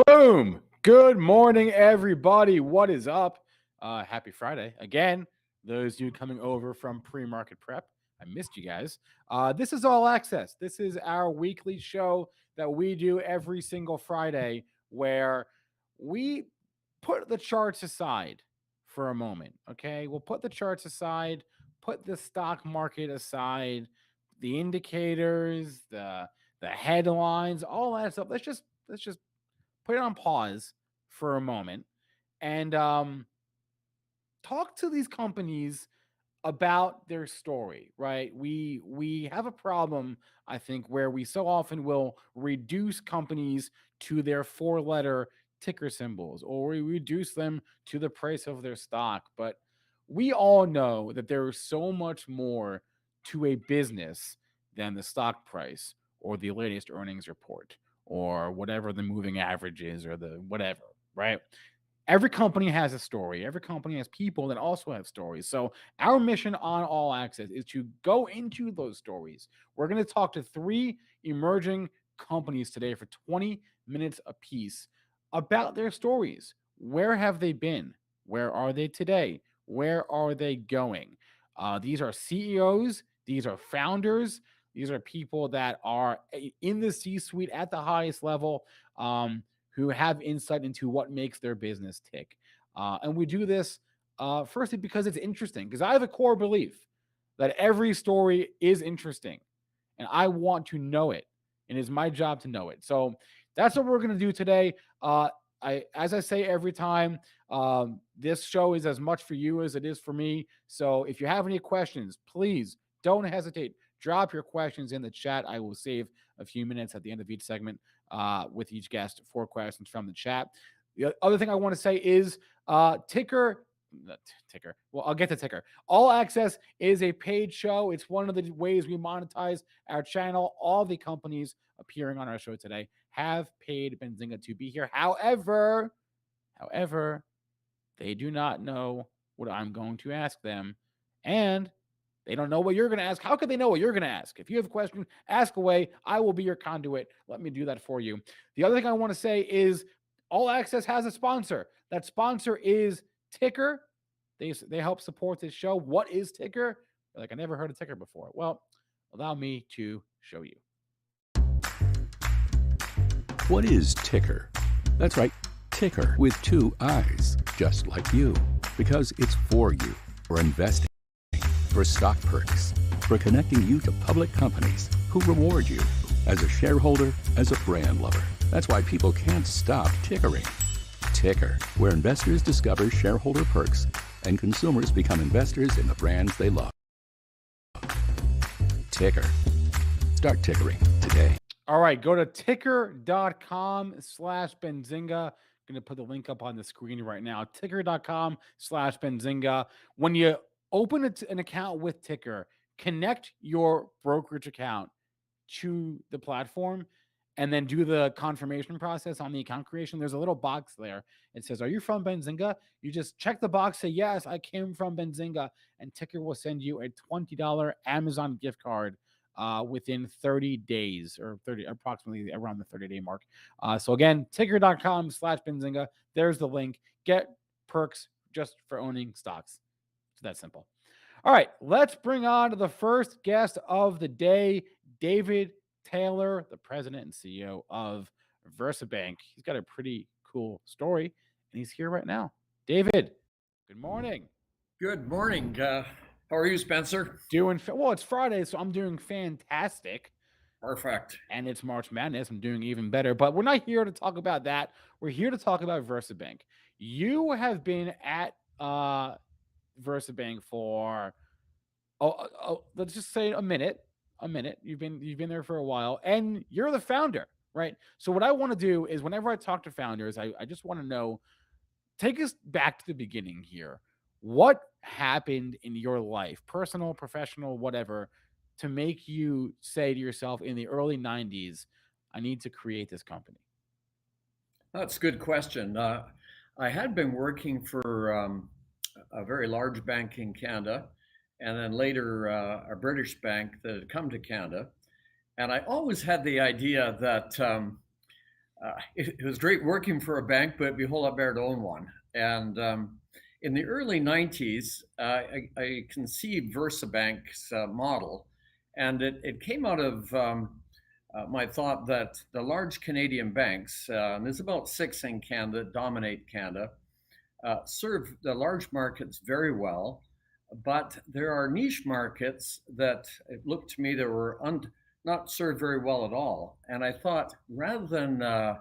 Boom! Good morning, everybody. What is up? Happy Friday. Again, those of you coming over from pre-market prep, I missed you guys. This is All Access. This is our weekly show that we do every single Friday where we put the charts aside for a moment, okay? We'll put the charts aside, put the stock market aside, the indicators, the headlines, all that stuff. Let's just put it on pause for a moment and talk to these companies about their story, right? We have a problem, I think, where we so often will reduce companies to their four-letter ticker symbols, or we reduce them to the price of their stock. But we all know that there is so much more to a business than the stock price or the latest earnings report or whatever the moving average is or the whatever, right? Every company has a story. Every company has people that also have stories. So our mission on All Access is to go into those stories. We're going to talk to three emerging companies today for 20 minutes apiece about their stories. Where have they been? Where are they today? Where are they going? These are CEOs. These are founders. These are people that are in the C-suite at the highest level. Who have insight into what makes their business tick. And we do this firstly because it's interesting, because I have a core belief that every story is interesting and I want to know it. And it's my job to know it. So that's what we're going to do today. As I say every time, this show is as much for you as it is for me. So if you have any questions, please don't hesitate. Drop your questions in the chat. I will save a few minutes at the end of each segment with each guest for questions from the chat. The other thing I want to say is ticker. Well, I'll get to ticker. All Access is a paid show. It's one of the ways we monetize our channel. All the companies appearing on our show today have paid Benzinga to be here. However, they do not know what I'm going to ask them, and they don't know what you're going to ask. How could they know what you're going to ask? If you have a question, ask away. I will be your conduit. Let me do that for you. The other thing I want to say is All Access has a sponsor. That sponsor is Ticker. They help support this show. What is Ticker? Like, I never heard of Ticker before. Well, allow me to show you. What is Ticker? That's right, Ticker with two I's, just like you. Because it's for you, for investing, for stock perks, for connecting you to public companies who reward you as a shareholder, as a brand lover. That's why people can't stop tickering. Ticker, where investors discover shareholder perks and consumers become investors in the brands they love. Ticker. Start tickering today. All right, go to ticker.com/Benzinga. I'm going to put the link up on the screen right now. Ticker.com/Benzinga. When you open an account with Ticker, connect your brokerage account to the platform, and then do the confirmation process on the account creation. There's a little box there. It says, are you from Benzinga? You just check the box, say, yes, I came from Benzinga, and Ticker will send you a $20 Amazon gift card within 30 days, or approximately around the 30-day mark. So again, ticker.com/Benzinga. There's the link. Get perks just for owning stocks. It's that simple. All right, let's bring on the first guest of the day, David Taylor, the president and CEO of VersaBank. He's got a pretty cool story, and he's here right now. David, good morning. Good morning. How are you, Spencer? Well, it's Friday, so I'm doing fantastic. Perfect. And it's March Madness. I'm doing even better. But we're not here to talk about that. We're here to talk about VersaBank. You have been at VersaBank for let's just say a minute. You've been there for a while, and you're the founder, right? So what I want to do is, whenever I talk to founders, I just want to know, take us back to the beginning here. What happened in your life, personal, professional, whatever, to make you say to yourself in the early 90s, I need to create this company? That's a good question. I had been working for a very large bank in Canada, and then later a British bank that had come to Canada. And I always had the idea that it was great working for a bank, but it'd be a whole lot better to own one. And in the early 90s, I conceived VersaBank's model, and it came out of my thought that the large Canadian banks, and there's about 6 in Canada, dominate Canada, serve the large markets very well, but there are niche markets that it looked to me that were not served very well at all. And I thought rather than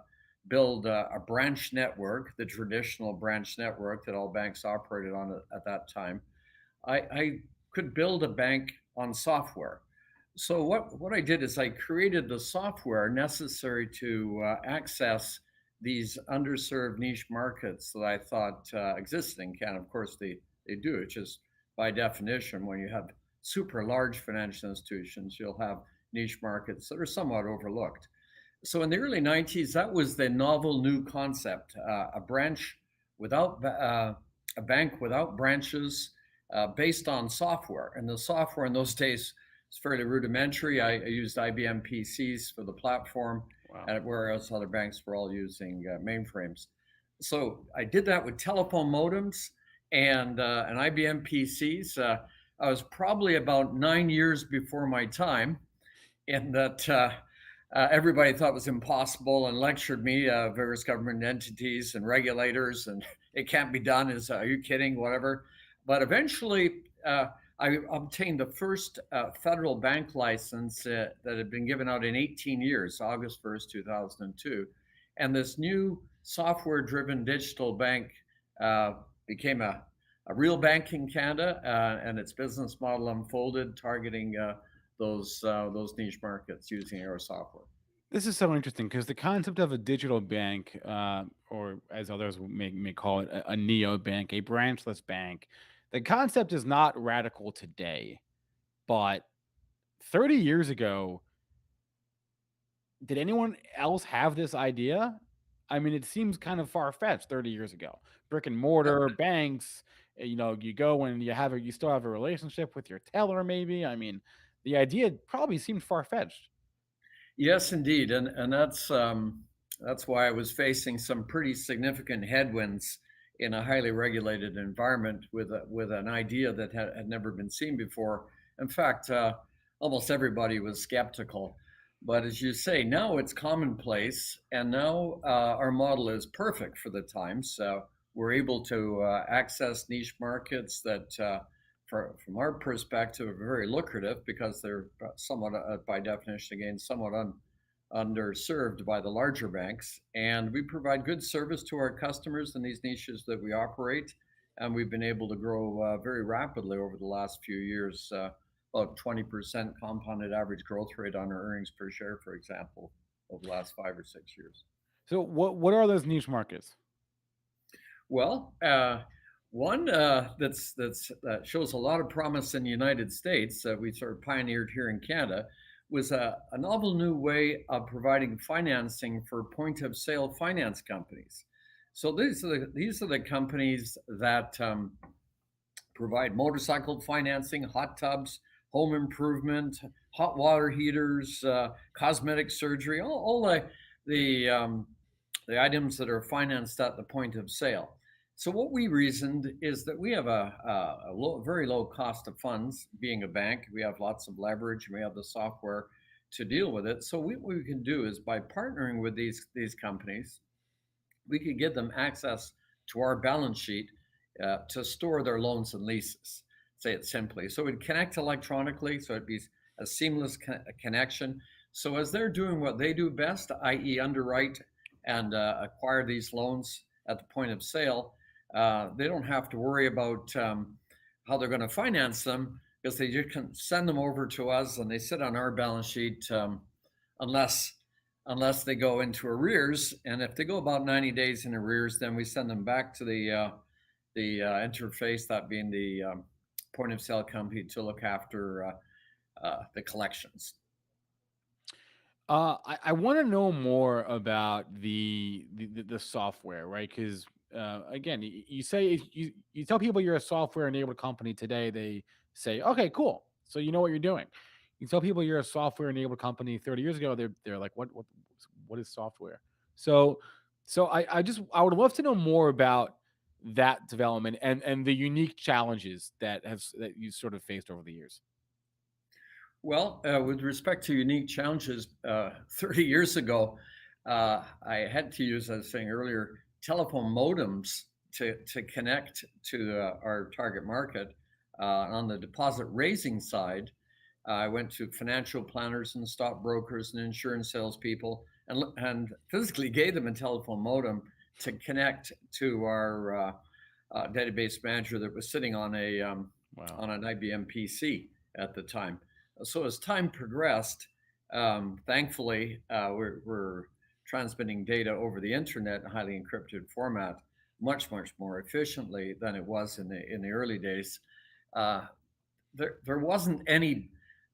build a branch network, the traditional branch network that all banks operated on at that time, I could build a bank on software. So what I did is I created the software necessary to access these underserved niche markets that I thought existed in Canada. Of course, they do. It's just by definition, when you have super large financial institutions, you'll have niche markets that are somewhat overlooked. So in the early 90s, that was the novel new concept: a branch without a bank without branches, based on software. And the software in those days was fairly rudimentary. I used IBM PCs for the platform, wow, whereas other banks were all using mainframes. So I did that with telephone modems and IBM PCs. I was probably about 9 years before my time, in that everybody thought it was impossible and lectured me, various government entities and regulators, and it can't be done. Are you kidding? Whatever. But eventually, I obtained the first federal bank license that had been given out in 18 years, August 1st, 2002. And this new software-driven digital bank became a real bank in Canada, and its business model unfolded, targeting those niche markets using our software. This is so interesting because the concept of a digital bank, or as others may call it, a neobank, a branchless bank, the concept is not radical today. But 30 years ago, did anyone else have this idea? I mean, it seems kind of far-fetched 30 years ago. Brick and mortar banks, you go and you still have a relationship with your teller, maybe. I mean, the idea probably seemed far-fetched. Yes, indeed, and that's why I was facing some pretty significant headwinds in a highly regulated environment with an idea that had never been seen before. In fact, almost everybody was skeptical. But as you say, now it's commonplace, and now our model is perfect for the times. We're able to access niche markets that, from our perspective, are very lucrative because they're somewhat, by definition, again, somewhat underserved by the larger banks. And we provide good service to our customers in these niches that we operate. And we've been able to grow very rapidly over the last few years, about 20% compounded average growth rate on our earnings per share, for example, over the last 5 or 6 years. So what are those niche markets? Well, one that shows a lot of promise in the United States that we sort of pioneered here in Canada was a novel new way of providing financing for point of sale finance companies. So these are the companies that provide motorcycle financing, hot tubs, home improvement, hot water heaters, cosmetic surgery, all the items that are financed at the point of sale. So what we reasoned is that we have a very low cost of funds. Being a bank, we have lots of leverage, and we have the software to deal with it. So what we can do is, by partnering with these companies, we could give them access to our balance sheet to store their loans and leases, say it simply. So we'd connect electronically, so it'd be a seamless connection. So as they're doing what they do best, i.e. underwrite and acquire these loans at the point of sale, they don't have to worry about how they're going to finance them, because they just can send them over to us and they sit on our balance sheet unless they go into arrears. And if they go about 90 days in arrears, then we send them back to the interface, that being the point of sale company, to look after the collections. I want to know more about the software, right? Because again, you say you tell people you're a software enabled company today, they say, okay, cool. So you know what you're doing. You tell people you're a software enabled company 30 years ago, they're like, what is software? So, I would love to know more about that development and the unique challenges that you sort of faced over the years. Well, with respect to unique challenges, 30 years ago, I had to use, as I was saying earlier, telephone modems to connect to our target market. On the deposit raising side, I went to financial planners and stockbrokers and insurance salespeople and physically gave them a telephone modem to connect to our database manager that was sitting Wow. on an IBM PC at the time. So as time progressed, thankfully, we're transmitting data over the internet in highly encrypted format much more efficiently than it was in the early days. Uh, there wasn't any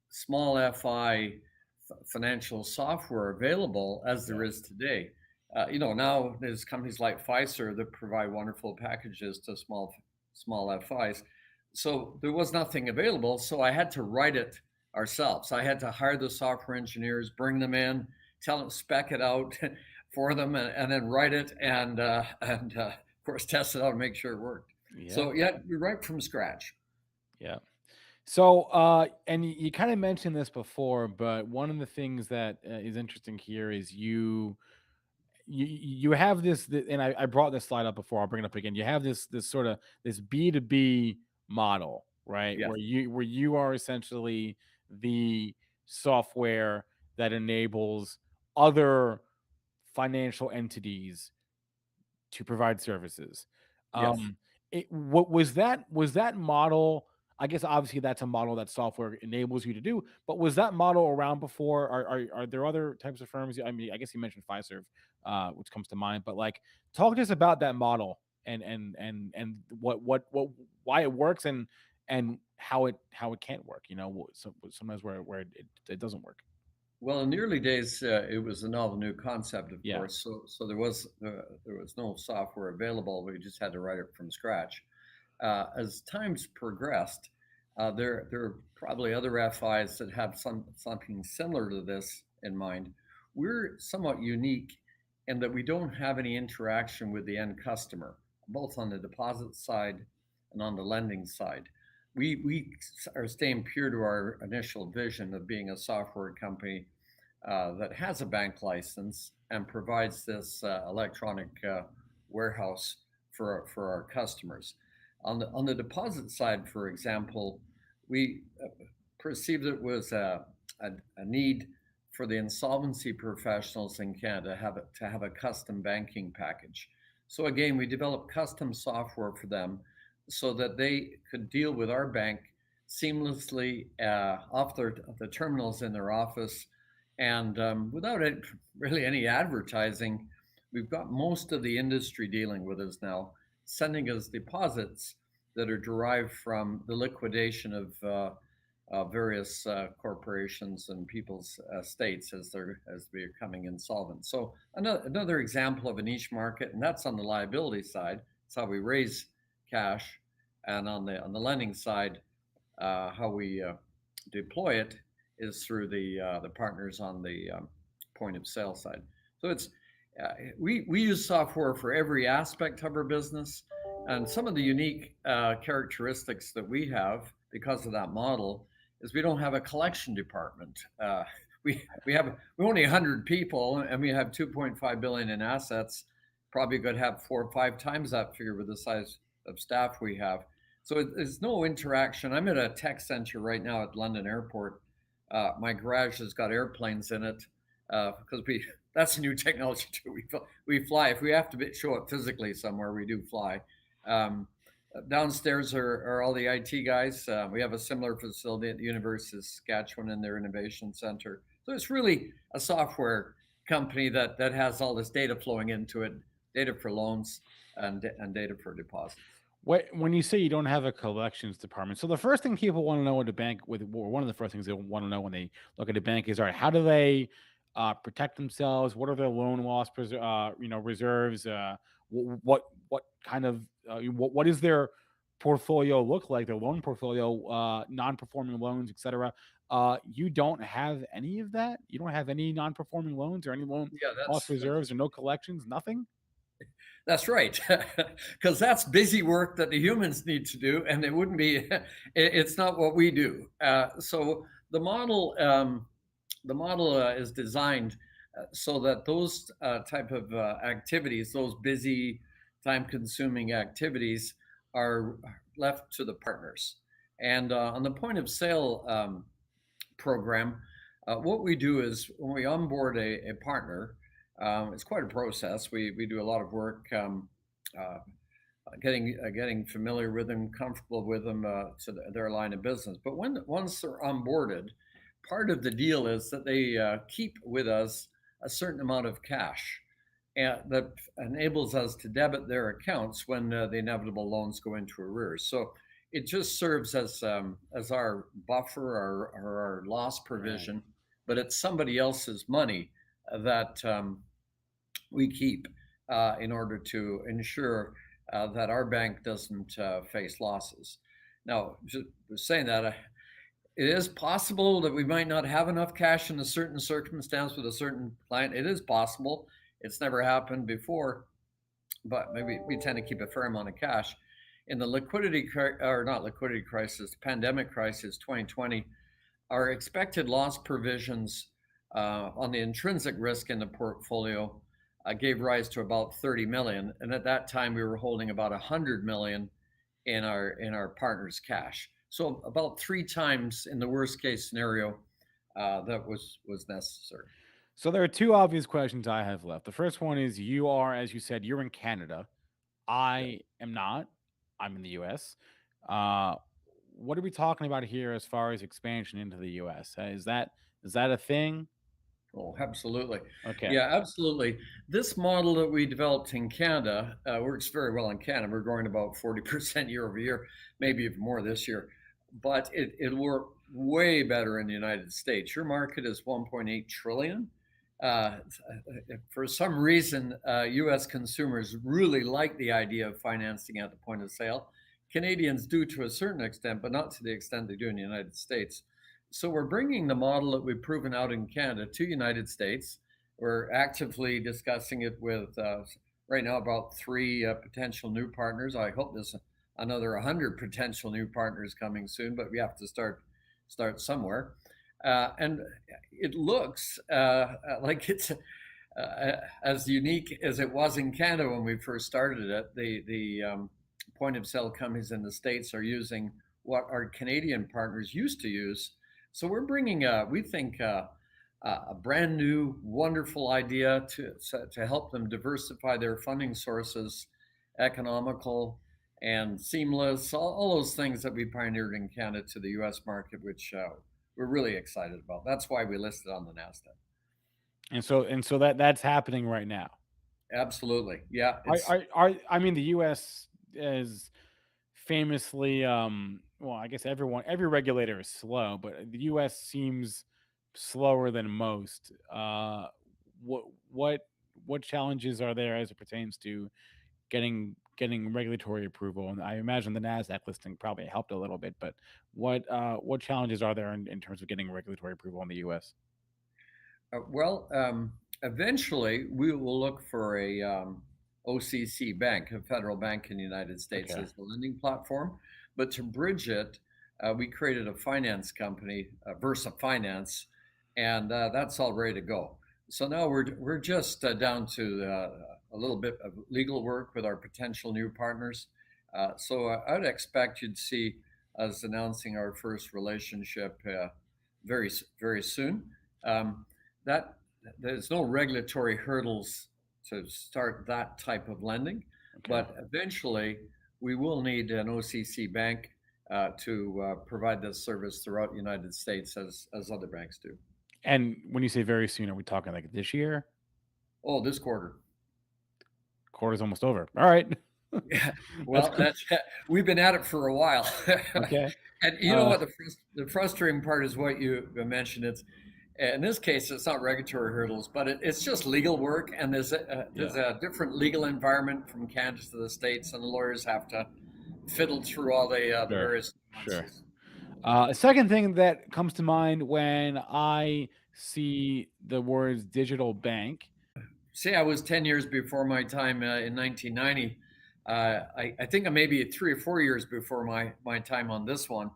small FI financial software available as there Yeah. is today. Now there's companies like Pfizer that provide wonderful packages to small FIs. So there was nothing available. So I had to write it ourselves. I had to hire the software engineers, bring them in, tell them spec it out for them, and then write it and of course test it out and make sure it worked. Yeah. So yeah, we write from scratch. Yeah. So, and you kind of mentioned this before, but one of the things that is interesting here is you have and I brought this slide up before. I'll bring it up again. You have this sort of this B2B model, right? Yes. Where you are essentially the software that enables other financial entities to provide services. Yes. Um, what was that model? I guess obviously that's a model that software enables you to do. But was that model around before? Are there other types of firms? I mean, I guess you mentioned Fiserv, which comes to mind. But like, talk to us about that model and what why it works and how it can't work. Sometimes where it doesn't work. Well, in the early days, it was a novel new concept, of Yeah. course. So there was no software available. We just had to write it from scratch. As times progressed, there are probably other FIs that have something similar to this in mind. We're somewhat unique in that we don't have any interaction with the end customer, both on the deposit side and on the lending side. We are staying pure to our initial vision of being a software company that has a bank license and provides this electronic warehouse for our customers. On the deposit side, for example, we perceived it was a need for the insolvency professionals in Canada to have a custom banking package. So again, we developed custom software for them so that they could deal with our bank seamlessly off the terminals in their office and without really any advertising. We've got most of the industry dealing with us now, sending us deposits that are derived from the liquidation of various corporations and people's estates as they're becoming insolvent. So another example of a niche market, and that's on the liability side. It's how we raise cash, and on the lending side, how we deploy it is through the partners on the point of sale side. So we use software for every aspect of our business, and some of the unique characteristics that we have because of that model is we don't have a collection department. We only 100 people, and we have 2.5 billion in assets. Probably could have 4 or 5 times that figure with the size of staff we have. So there's no interaction. I'm at a tech center right now at London Airport. My garage has got airplanes in it because that's a new technology too. We fly. If we have to show up physically somewhere, we do fly. Um, Downstairs are all the IT guys. We have a similar facility at the University of Saskatchewan in their innovation center. So it's really a software company that has all this data flowing into it, data for loans and data for deposits. When you say you don't have a collections department, so the first thing people want to know at a bank, or one of the first things they want to know when they look at a bank is, all right, how do they protect themselves? What are their loan loss reserves? What kind of what is their portfolio look like, their loan portfolio, non-performing loans, etc. You don't have any of that. You don't have any non-performing loans or any loan Yeah, loss reserves or no collections, nothing. that's right, because that's busy work that the humans need to do, and it wouldn't be. It's not what we do. So the model is designed so that those type of activities, those busy, time-consuming activities, are left to the partners. And on the point of sale program, what we do is when we onboard a partner, it's quite a process. We do a lot of work getting familiar with them, comfortable with them to their line of business. But once they're onboarded, part of the deal is that they keep with us a certain amount of cash, and that enables us to debit their accounts when the inevitable loans go into arrears. So it just serves as our buffer, our loss provision, but it's somebody else's money that we keep in order to ensure that our bank doesn't face losses. Now, just saying that, it is possible that we might not have enough cash in a certain circumstance with a certain client. It is possible. It's never happened before, but maybe we tend to keep a fair amount of cash. In the pandemic crisis, 2020, our expected loss provisions on the intrinsic risk in the portfolio gave rise to about 30 million. And at that time, we were holding about 100 million in our partner's cash. So about 3 times in the worst case scenario that was necessary. So there are 2 obvious questions I have left. The first one is, you are, as you said, you're in Canada. I am not. I'm in the US. What are we talking about here as far as expansion into the US? Is that a thing? Oh, absolutely. Okay. Yeah, absolutely. This model that we developed in Canada works very well in Canada. We're growing about 40% year over year, maybe even more this year. But it'll work way better in the United States. Your market is 1.8 trillion. For some reason, U.S. consumers really like the idea of financing at the point of sale. Canadians do to a certain extent, but not to the extent they do in the United States. So we're bringing the model that we've proven out in Canada to United States. We're actively discussing it with right now about 3 potential new partners. I hope there's another 100 potential new partners coming soon, but we have to start somewhere. And it looks like it's as unique as it was in Canada when we first started it. The point of sale companies in the States are using what our Canadian partners used to use. So we're bringing, we think, a brand new, wonderful idea to help them diversify their funding sources, economical and seamless, all those things that we pioneered in Canada to the U.S. market, which we're really excited about. That's why we listed on the NASDAQ. And so that's happening right now. Absolutely, yeah. I mean, the U.S. is famously, well, I guess every regulator is slow, but the U.S. seems slower than most. What challenges are there as it pertains to getting regulatory approval? And I imagine the NASDAQ listing probably helped a little bit, but what challenges are there in terms of getting regulatory approval in the U.S.? Eventually we will look for a OCC bank, a federal bank in the United States, as the lending platform. But to bridge it, we created a finance company, VersaBank, and that's all ready to go. So now we're just down to a little bit of legal work with our potential new partners. So I would expect you'd see us announcing our first relationship very, very soon. That there's no regulatory hurdles to start that type of lending, but eventually we will need an OCC bank to provide this service throughout the United States as other banks do. And when you say very soon, are we talking like this year? Oh, this quarter. Quarter's almost over. All right. Yeah. Well, we've been at it for a while. Okay. And you know what the frustrating part is what you mentioned. It's in this case, it's not regulatory hurdles, but it's just legal work, and there's a different legal environment from Canada to the States, and the lawyers have to fiddle through all the Sure, various sure. nuances. A second thing that comes to mind when I see the words digital bank. See, I was 10 years before my time in 1990. I think I maybe 3 or 4 years before my time on this one.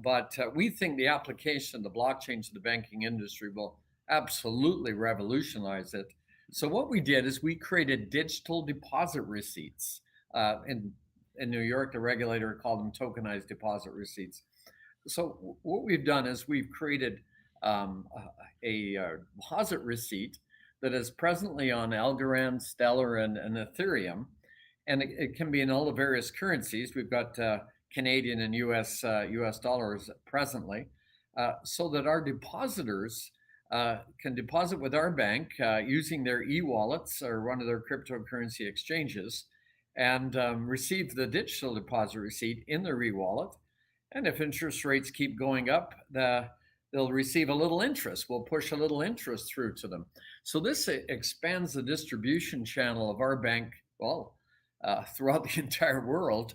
But we think the application of the blockchain to the banking industry will absolutely revolutionize it. So what we did is we created digital deposit receipts. In New York, the regulator called them tokenized deposit receipts. So what we've done is we've created a deposit receipt that is presently on Algorand, Stellar, and Ethereum, and it can be in all the various currencies. We've got Canadian and US dollars presently, so that our depositors can deposit with our bank using their e-wallets or one of their cryptocurrency exchanges, and receive the digital deposit receipt in their e-wallet. And if interest rates keep going up, they'll receive a little interest. We'll push a little interest through to them. So this expands the distribution channel of our bank, throughout the entire world,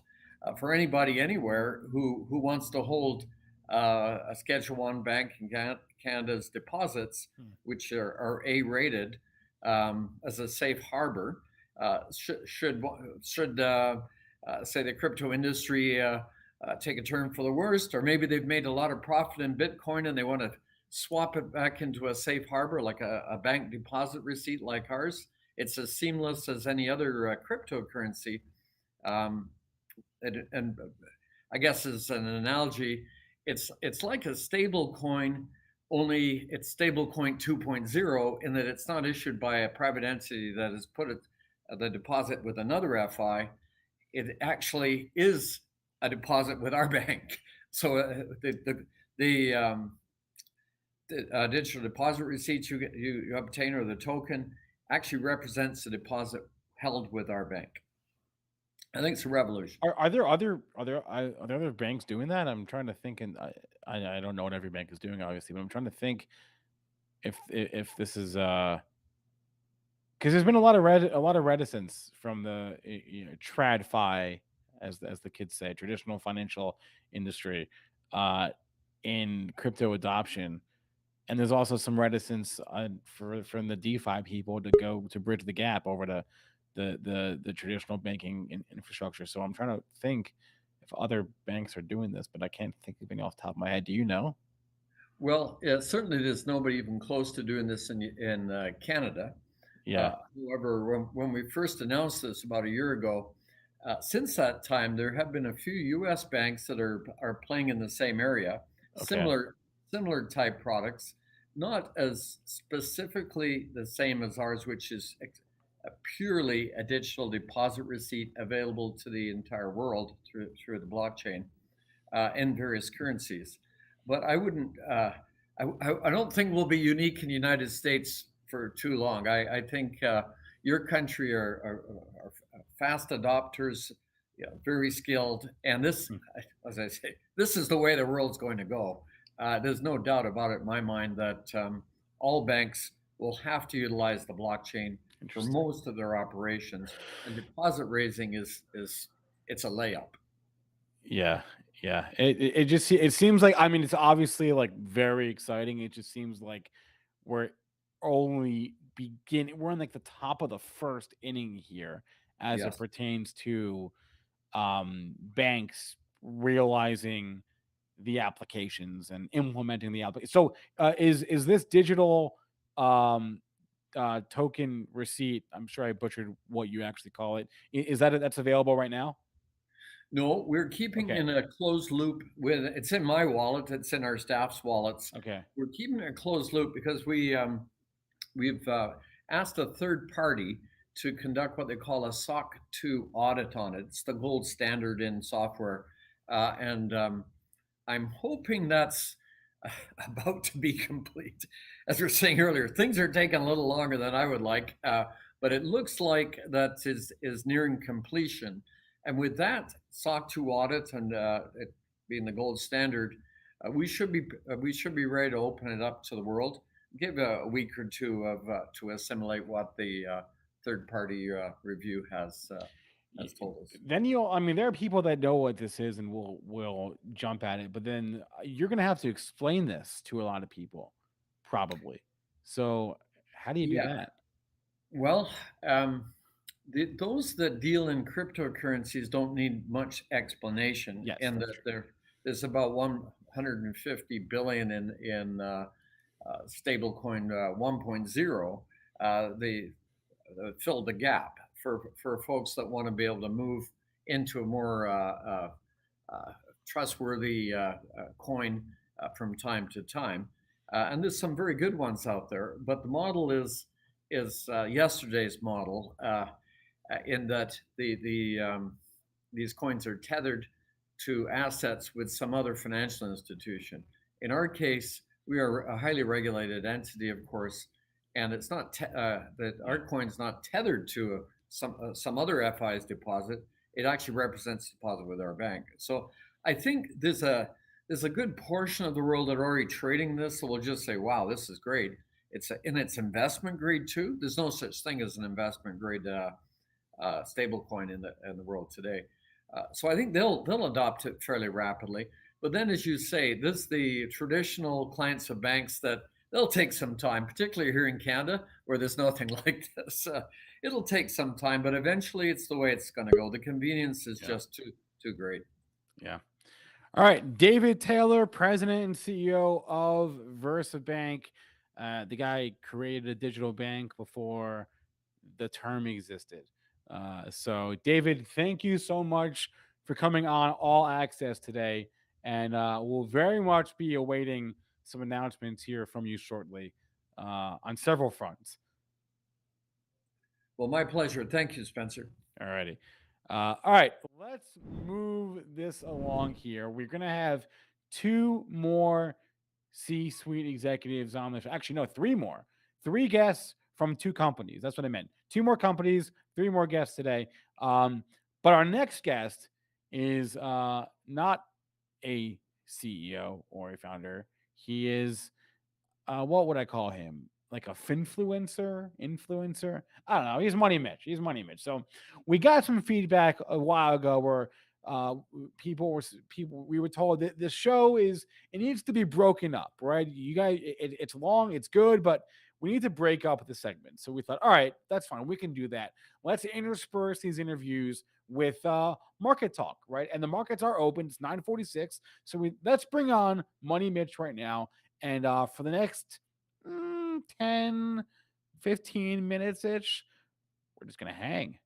for anybody anywhere who wants to hold a Schedule One bank in Canada's deposits, which are A-rated, as a safe harbor. Should say the crypto industry take a turn for the worst, or maybe they've made a lot of profit in Bitcoin and they want to swap it back into a safe harbor like a bank deposit receipt like ours. It's as seamless as any other cryptocurrency. And I guess as an analogy, it's like a stable coin, only it's stable coin 2.0 in that it's not issued by a private entity that has put the deposit with another FI. It actually is a deposit with our bank. So the digital deposit receipts you obtain, or the token, actually represents the deposit held with our bank. I think it's a revolution. Are there other banks doing that? I'm trying to think, and I don't know what every bank is doing, obviously, but I'm trying to think if this is because there's been a lot of reticence from the TradFi, as the kids say, traditional financial industry, in crypto adoption, and there's also some reticence from the DeFi people to bridge the gap over to the traditional banking infrastructure. So I'm trying to think if other banks are doing this, but I can't think of any off the top of my head. Do you know? Well, certainly there's nobody even close to doing this in Canada. Yeah. However, when we first announced this about a year ago, since that time, there have been a few U.S. banks that are playing in the same area, Okay. similar type products, not as specifically the same as ours, which is purely a digital deposit receipt available to the entire world through the blockchain in various currencies. But I wouldn't. I don't think we'll be unique in the United States for too long. I think your country are fast adopters, very skilled, and this, as I say, this is the way the world's going to go. There's no doubt about it in my mind that all banks will have to utilize the blockchain for most of their operations, and deposit raising is it's a layup. Yeah. It seems like, I mean, it's obviously like very exciting. It just seems like we're only we're in like the top of the first inning here as it Yes. pertains to banks realizing the applications and implementing the application. So is this digital token receipt, I'm sure I butchered what you actually call it, is that's available right now? No, we're keeping Okay. in a closed loop with it's in my wallet, it's in our staff's wallets. Okay. We're keeping a closed loop because we've asked a third party to conduct what they call a SOC 2 audit on it. It's the gold standard in software. And I'm hoping that's about to be complete. As we were saying earlier, things are taking a little longer than I would like, but it looks like that is nearing completion. And with that SOC 2 audit and it being the gold standard, we should be ready to open it up to the world. Give a week or two of to assimilate what the third party review has. has told us. Then there are people that know what this is and will jump at it, but then you're going to have to explain this to a lot of people, probably. So how do you do that? Well, those that deal in cryptocurrencies don't need much explanation, Yes, and that's that there's about 150 billion in stablecoin 1.0. They fill the gap for folks that want to be able to move into a more trustworthy coin from time to time. And there's some very good ones out there, but the model is yesterday's model in that these coins are tethered to assets with some other financial institution. In our case, we are a highly regulated entity, of course, and it's not that our coin's not tethered to some other FI's deposit. It actually represents deposit with our bank. So I think there's a good portion of the world that are already trading this. So we'll just say, wow, this is great. It's investment grade too. There's no such thing as an investment grade stable coin in the world today. So I think they'll adopt it fairly rapidly. But then, as you say, the traditional clients of banks that they'll take some time, particularly here in Canada where there's nothing like this. It'll take some time, but eventually it's the way it's going to go. The convenience is just too great. Yeah. All right, David Taylor, President and CEO of VersaBank. The guy created a digital bank before the term existed. So, David, thank you so much for coming on All Access today, and we'll very much be awaiting some announcements here from you shortly on several fronts. Well, my pleasure. Thank you, Spencer. All righty. All right, let's move this along here. We're going to have two more C-suite executives on the show. Actually, no, three more. Three guests from two companies. That's what I meant. Two more companies, three more guests today. But our next guest is not a CEO or a founder. He is, what would I call him? Like a finfluencer, influencer. I don't know. He's Money Mitch. So we got some feedback a while ago where we were told that this show it needs to be broken up, right? You guys, it's long, it's good, but we need to break up the segment. So we thought, all right, that's fine. We can do that. Let's intersperse these interviews with market talk, right? And the markets are open. It's 9:46. So let's bring on Money Mitch right now. And for the next 10, 15 minutes ish, we're just gonna hang.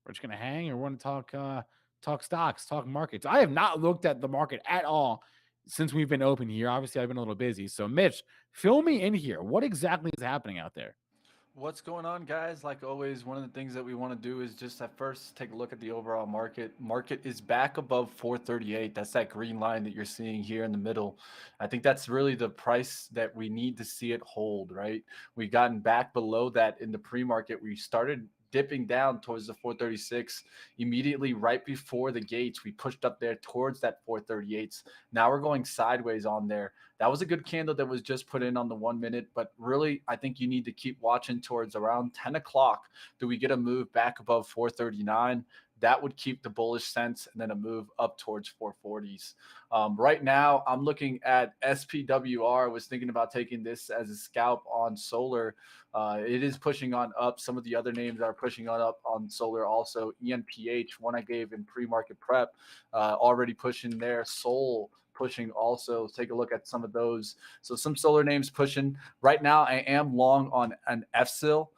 And we're gonna talk stocks, talk markets. I have not looked at the market at all since we've been open here. Obviously, I've been a little busy. So, Mitch, fill me in here. What exactly is happening out there? What's going on, guys? Like always, one of the things that we want to do is just at first take a look at the overall market. Market is back above 438. That's that green line that you're seeing here in the middle. I think that's really the price that we need to see it hold, right? We've gotten back below that in the pre-market. We started dipping down towards the 436 immediately right before the gates. We pushed up there towards that 438s. Now we're going sideways on there. That was a good candle that was just put in on the 1 minute, but really I think you need to keep watching towards around 10 o'clock. Do we get a move back above 439? That would keep the bullish sense, and then a move up towards 440s. Right now, I'm looking at SPWR. I was thinking about taking this as a scalp on solar. It is pushing on up. Some of the other names are pushing on up on solar also. ENPH, one I gave in pre-market prep, already pushing there. Sol pushing also. Take a look at some of those. So some solar names pushing. Right now, I am long on an FSIL.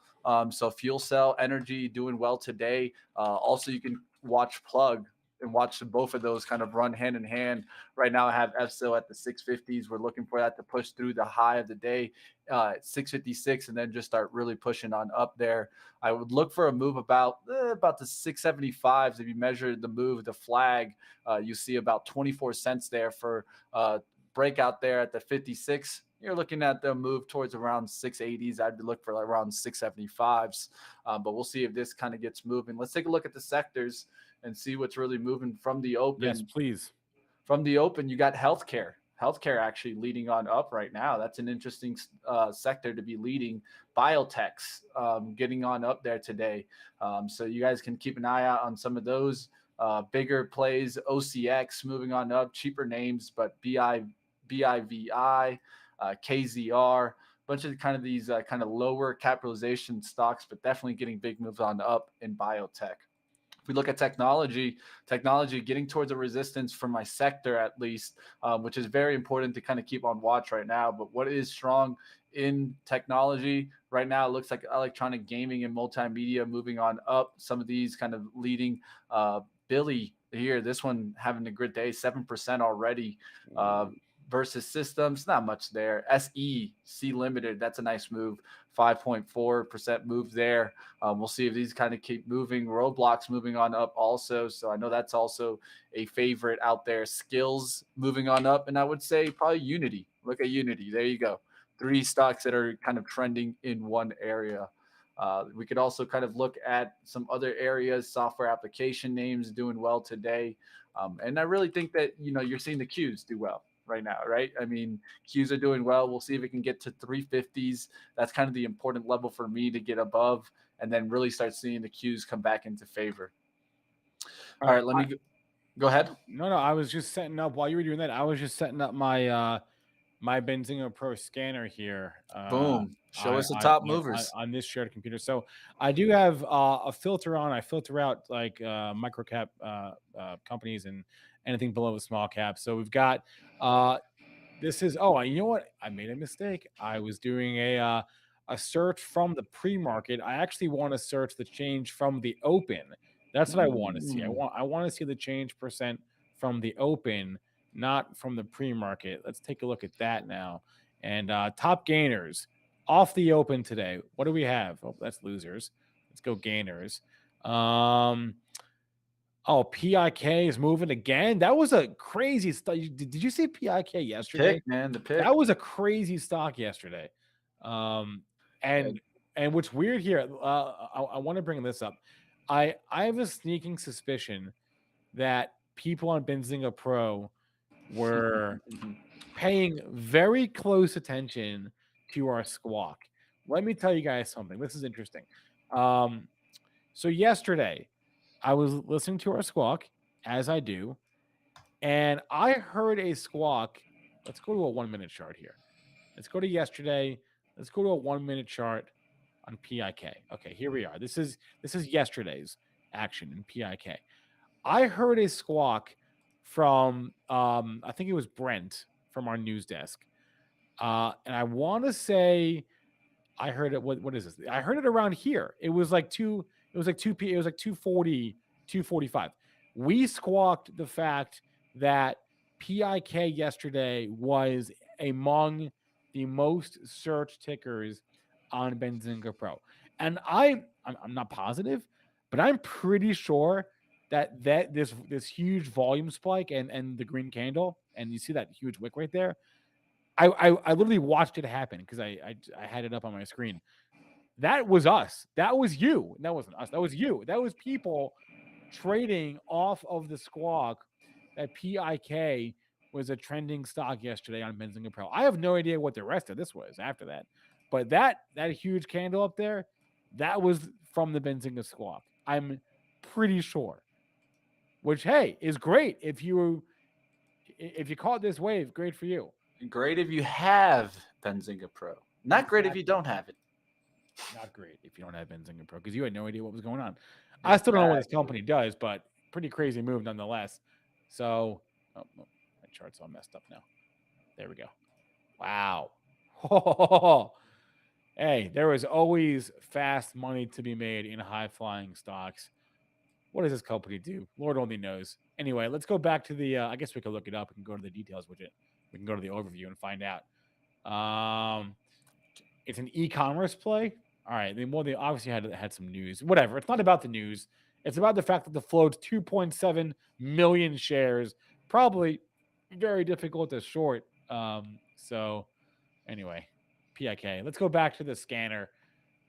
So fuel cell energy doing well today. Also, you can watch plug and watch both of those kind of run hand in hand. Right now, I have FSIL at the 650s. We're looking for that to push through the high of the day, 656, and then just start really pushing on up there. I would look for a move about the 675s. If you measure the move, the flag, you see about 24 cents there for breakout there at the 56. You're looking at the move towards around 680s. I'd look for around 675s, but we'll see if this kind of gets moving. Let's take a look at the sectors and see what's really moving from the open. Yes, please. From the open, you got healthcare. Healthcare actually leading on up right now. That's an interesting sector to be leading. Biotechs getting on up there today. So you guys can keep an eye out on some of those bigger plays. OCX moving on up, cheaper names, but BIVI, KZR, bunch of kind of these kind of lower capitalization stocks, but definitely getting big moves on up in biotech. If we look at technology getting towards a resistance for my sector at least, which is very important to kind of keep on watch right now. But what is strong in technology right now, it looks like electronic gaming and multimedia moving on up. Some of these kind of leading. Billy here, this one having a good day, 7% already. Versus systems, not much there. SEC Limited, that's a nice move, 5.4% move there. We'll see if these kind of keep moving. Roblox moving on up also, so I know that's also a favorite out there. Skills moving on up, and I would say probably Unity. Look at Unity. There you go. 3 stocks that are kind of trending in one area. We could also kind of look at some other areas, software application names doing well today. And I really think that, you're seeing the Qs do well right now, right? I mean, Qs are doing well. We'll see if it can get to 350s. That's kind of the important level for me to get above and then really start seeing the Qs come back into favor. All right, let me go ahead. No, I was just setting up while you were doing that. I was just setting up my my Benzinga Pro scanner here. Boom. Show us the top movers on this shared computer. So I do have a filter on. I filter out like micro cap companies and anything below a small cap. So we've got this is you know what? I made a mistake. I was doing a search from the pre-market. I actually want to search the change from the open. That's what I want to see. I want to see the change percent from the open, not from the pre-market. Let's take a look at that now. And top gainers off the open today. What do we have? Oh, that's losers. Let's go gainers. PIK is moving again. That was a crazy stock. Did you see PIK yesterday? The pick. That was a crazy stock yesterday. And what's weird here, I want to bring this up. I have a sneaking suspicion that people on Benzinga Pro were paying very close attention to our squawk. Let me tell you guys something. This is interesting. So yesterday, I was listening to our squawk, as I do, and I heard a squawk. Let's go to a 1-minute chart here. Let's go to yesterday. Let's go to a 1-minute chart on PIK. Okay, here we are. This is yesterday's action in PIK. I heard a squawk from I think it was Brent from our news desk. And I want to say I heard it. What is this? I heard it around here. It was like 240, 245. We squawked the fact that PIK yesterday was among the most searched tickers on Benzinga Pro. And I'm not positive, but I'm pretty sure that this huge volume spike and the green candle, and you see that huge wick right there. I literally watched it happen because I had it up on my screen. That was us. That was you. That wasn't us. That was you. That was people trading off of the squawk that PIK was a trending stock yesterday on Benzinga Pro. I have no idea what the rest of this was after that. But that huge candle up there, that was from the Benzinga squawk. I'm pretty sure. Which, hey, is great. If you caught this wave, great for you. Great if you have Benzinga Pro. Not great if you don't have it. Not great if you don't have Benzinga Pro because you had no idea what was going on. I still don't know what this company does, but pretty crazy move nonetheless. So, my chart's all messed up now. There we go. Wow. Hey, there is always fast money to be made in high-flying stocks. What does this company do? Lord only knows. Anyway, let's go back to the I guess we could look it up. We can go to the details widget. We can go to the overview and find out. It's an e-commerce play. All right. They obviously had some news. Whatever. It's not about the news. It's about the fact that the float's 2.7 million shares. Probably very difficult to short. So anyway, PIK. Let's go back to the scanner.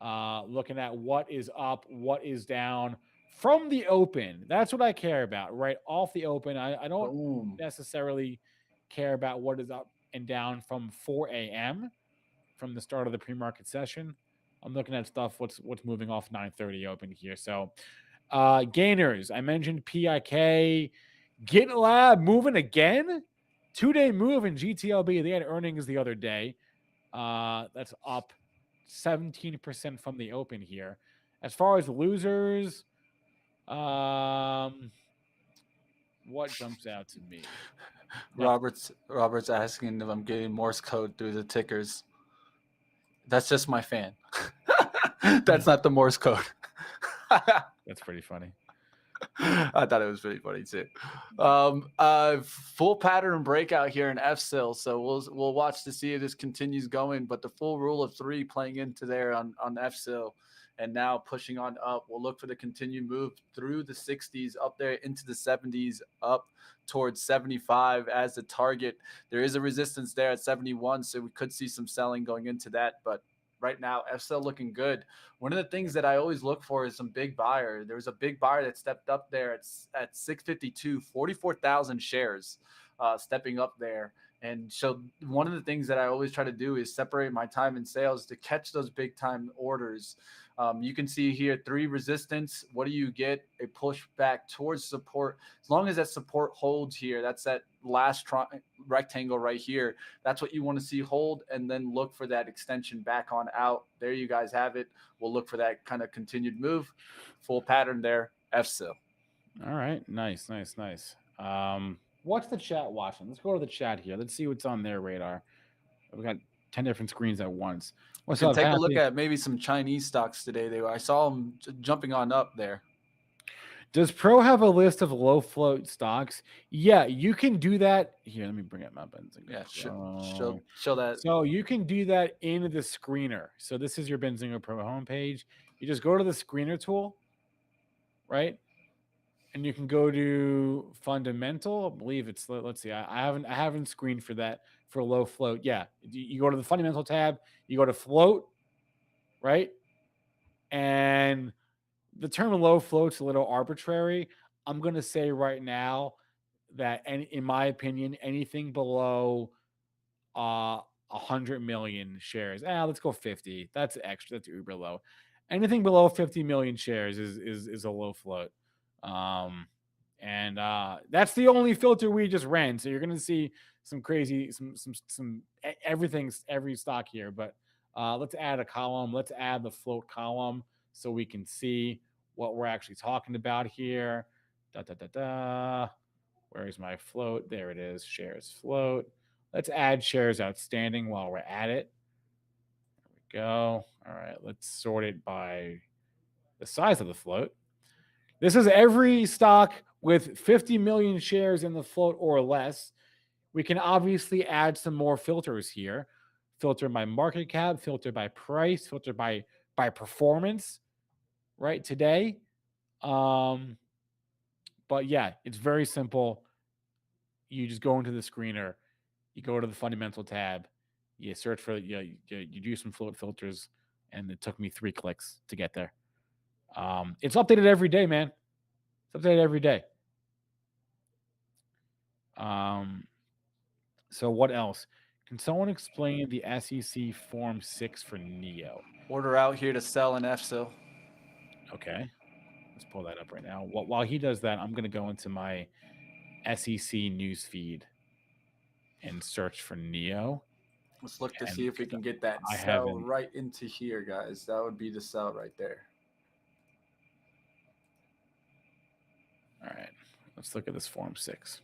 Looking at what is up, what is down from the open. That's what I care about, right? Off the open. I don't necessarily care about what is up and down from 4 a.m. from the start of the pre-market session. I'm looking at stuff what's moving off 9:30 open here. So gainers, I mentioned PIK, GitLab moving again. 2-day move in GTLB. They had earnings the other day. That's up 17% from the open here. As far as losers, what jumps out to me? Robert's asking if I'm getting Morse code through the tickers. That's just my fan. That's not the Morse code. That's pretty funny. I thought it was pretty funny too. Full pattern breakout here in FSIL, so we'll watch to see if this continues going. But the full rule of 3 playing into there on FSIL, and now pushing on up. We'll look for the continued move through the 60s, up there into the 70s, up towards 75 as the target. There is a resistance there at 71, so we could see some selling going into that, but right now, FSL looking good. One of the things that I always look for is some big buyer. There was a big buyer that stepped up there at 652, 44,000 shares stepping up there. And so one of the things that I always try to do is separate my time in sales to catch those big time orders. You can see here 3 resistance. What do you get? A push back towards support. As long as that support holds here, that's that last rectangle right here. That's what you want to see hold, and then look for that extension back on out. There you guys have it. We'll look for that kind of continued move. Full pattern there. FSIL. All right. Nice. What's the chat watching? Let's go to the chat here. Let's see what's on their radar. We got 10 different screens at once. What's You can up, take Happy? a look at maybe some Chinese stocks today. I saw them jumping on up there. Does Pro have a list of low float stocks? Yeah, you can do that. Here, let me bring up my Benzinga. Yeah, show that. So you can do that in the screener. So this is your Benzinga Pro homepage. You just go to the screener tool, right? And you can go to fundamental. I believe it's, let's see. I haven't screened for that for low float. Yeah, you go to the fundamental tab. You go to float, right? And the term low float's a little arbitrary. I'm going to say right now that, in my opinion, anything below 100 million shares. Let's go 50. That's extra. That's uber low. Anything below 50 million shares is a low float. And that's the only filter we just ran. So you're going to see some crazy, some every stock here. But let's add a column. Let's add the float column so we can see what we're actually talking about here. Where is my float? There it is. Shares float. Let's add shares outstanding while we're at it. There we go. All right. Let's sort it by the size of the float. This is every stock with 50 million shares in the float or less. We can obviously add some more filters here. Filter by market cap, filter by price, filter by performance, right, today. But yeah, it's very simple. You just go into the screener, you go to the fundamental tab, you search for, you do some float filters, and it took me 3 clicks to get there. It's updated every day, man. It's updated every day. So what else? Can someone explain the SEC Form 6 for NEO? Order out here to sell in FSIL. Okay. Let's pull that up right now. While he does that, I'm going to go into my SEC news feed and search for NEO. Let's look to see if we can get that I sell haven't- right into here, guys. That would be the sell right there. All right. Let's look at this Form 6.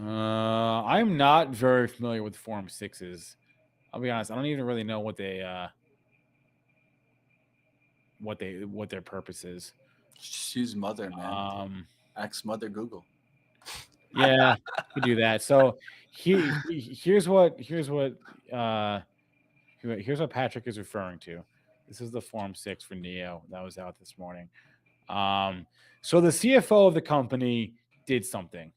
I'm not very familiar with Form 6s. I'll be honest. I don't even really know what their purpose is. Just use Mother, man. Ask Mother Google. Yeah, you do that. So here's what Patrick is referring to. This is the Form 6 for NEO that was out this morning. So the CFO of the company did something.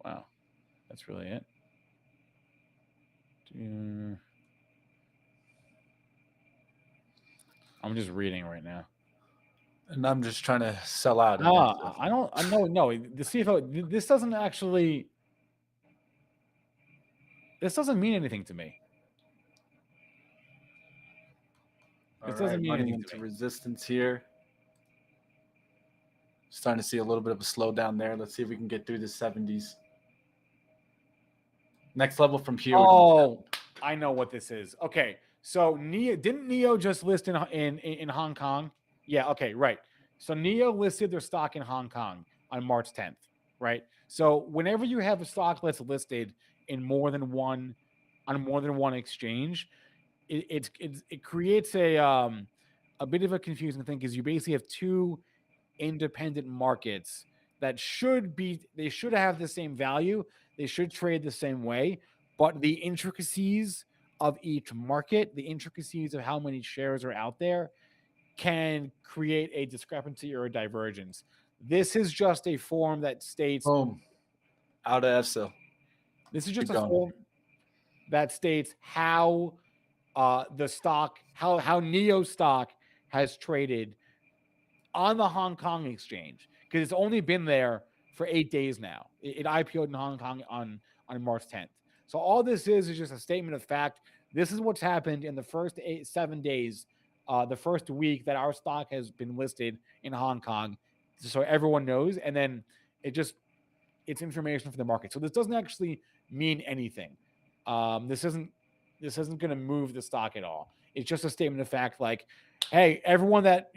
Wow, that's really it. I'm just reading right now. And I'm just trying to sell out. I know. The CFO, this doesn't mean anything to me. This doesn't mean running anything into to me. resistance here. Starting to see a little bit of a slowdown there. Let's see if we can get through the 70s. Next level from here. Oh, I know what this is. Okay, so didn't Neo just list in Hong Kong? Yeah. Okay. Right. So Neo listed their stock in Hong Kong on March 10th. Right. So whenever you have a stock that's listed in more than one exchange, it creates a bit of a confusing thing because you basically have two independent markets that should have the same value. They should trade the same way, but the intricacies of each market, the intricacies of how many shares are out there can create a discrepancy or a divergence. This is just a form that states boom, out of FSIL. This is just a form that states how the stock, how Neo stock has traded on the Hong Kong exchange, because it's only been there for 8 days now. It IPO'd in Hong Kong on March 10th. So all this is just a statement of fact. This is what's happened in the first 7 days, the first week that our stock has been listed in Hong Kong, so everyone knows. And then it's information for the market. So this doesn't actually mean anything. This isn't going to move the stock at all. It's just a statement of fact, like, hey, everyone that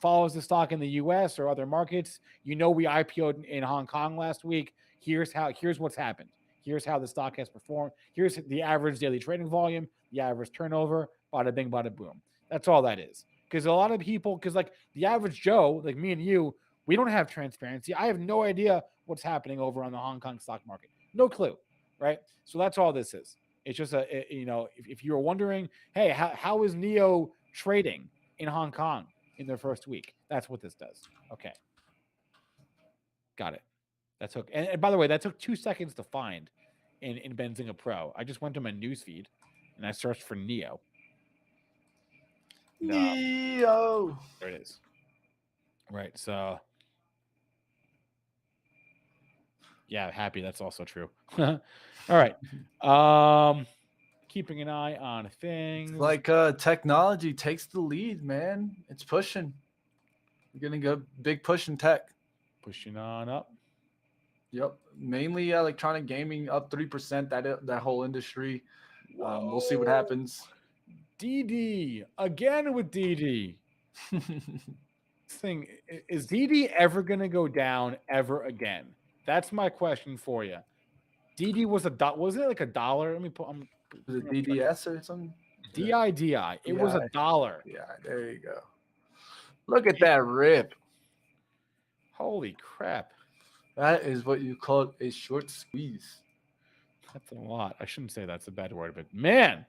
follows the stock in the US or other markets, we IPO'd in Hong Kong last week. Here's what's happened. Here's how the stock has performed. Here's the average daily trading volume, the average turnover, bada bing, bada boom. That's all that is. Because a lot of people, like the average Joe, like me and you, we don't have transparency. I have no idea what's happening over on the Hong Kong stock market. No clue, right? So that's all this is. It's just if you were wondering, hey, how is Neo trading in Hong Kong in their first week? That's what this does. Okay. Got it. That took, and by the way, that took 2 seconds to find in Benzinga Pro. I just went to my newsfeed and I searched for Neo. Neo. There it is. Right. So yeah, happy. That's also true. All right. Keeping an eye on things. It's like technology takes the lead, man. It's pushing. You're getting a big push in tech. Pushing on up. Yep. Mainly electronic gaming up 3%. That whole industry. We'll see what happens. DD again with DD. Thing is, DD ever gonna go down ever again? That's my question for you. DD was it like $1? Let me put. Was it DDS or something? DIDI. It was $1. Yeah, there you go. Look at that rip. Holy crap. That is what you call a short squeeze. That's a lot. I shouldn't say that's a bad word, but man,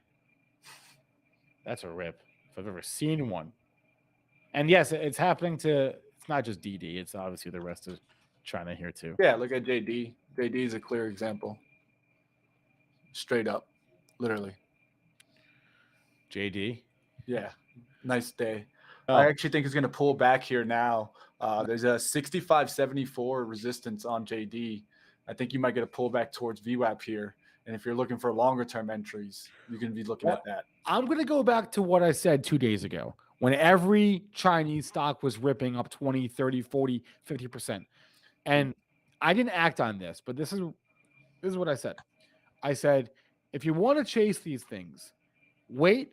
that's a rip if I've ever seen one. And yes, it's happening to, it's not just DD, it's obviously the rest of China here too. Yeah, look at JD. JD is a clear example. Straight up, literally. JD? Yeah, nice day. Oh. I actually think it's going to pull back here now. There's a 65.74 resistance on JD. I think you might get a pullback towards VWAP here. And if you're looking for longer term entries, you can be looking at that. I'm going to go back to what I said 2 days ago when every Chinese stock was ripping up 20, 30, 40, 50%. And I didn't act on this, but this is what I said. I said, if you want to chase these things, wait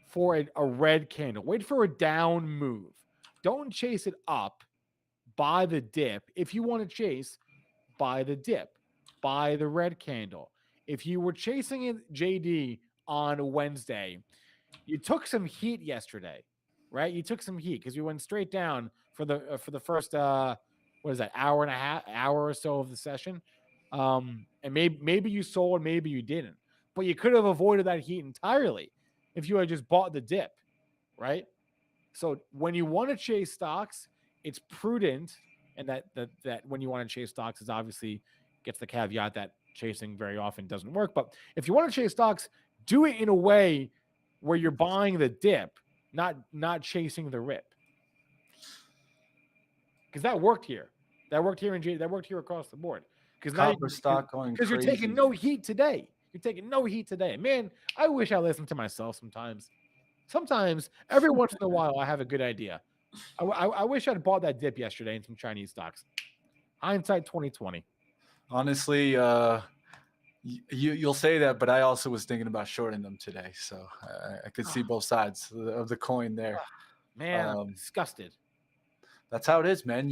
for a red candle. Wait for a down move. Don't chase it up. Buy the dip. If you want to chase, buy the dip. Buy the red candle. If you were chasing it, JD, on Wednesday, you took some heat yesterday, right? You took some heat because you went straight down for the first what is that, hour or so of the session. And maybe you sold, maybe you didn't. But you could have avoided that heat entirely if you had just bought the dip, right? So when you want to chase stocks, it's prudent, and that when you want to chase stocks is obviously gets the caveat that chasing very often doesn't work. But if you want to chase stocks, do it in a way where you're buying the dip not chasing the rip. Because that worked here. That worked here that worked here across the board. Because now Copper stock going because you're crazy. taking no heat today. You're taking no heat today. Man, I wish I listened to myself sometimes. Sometimes, every once in a while, I have a good idea. I wish I'd bought that dip yesterday in some Chinese stocks. Hindsight 2020. Honestly, you'll say that, but I also was thinking about shorting them today, so I could see both sides of the coin there. Man, I'm disgusted. That's how it is, man.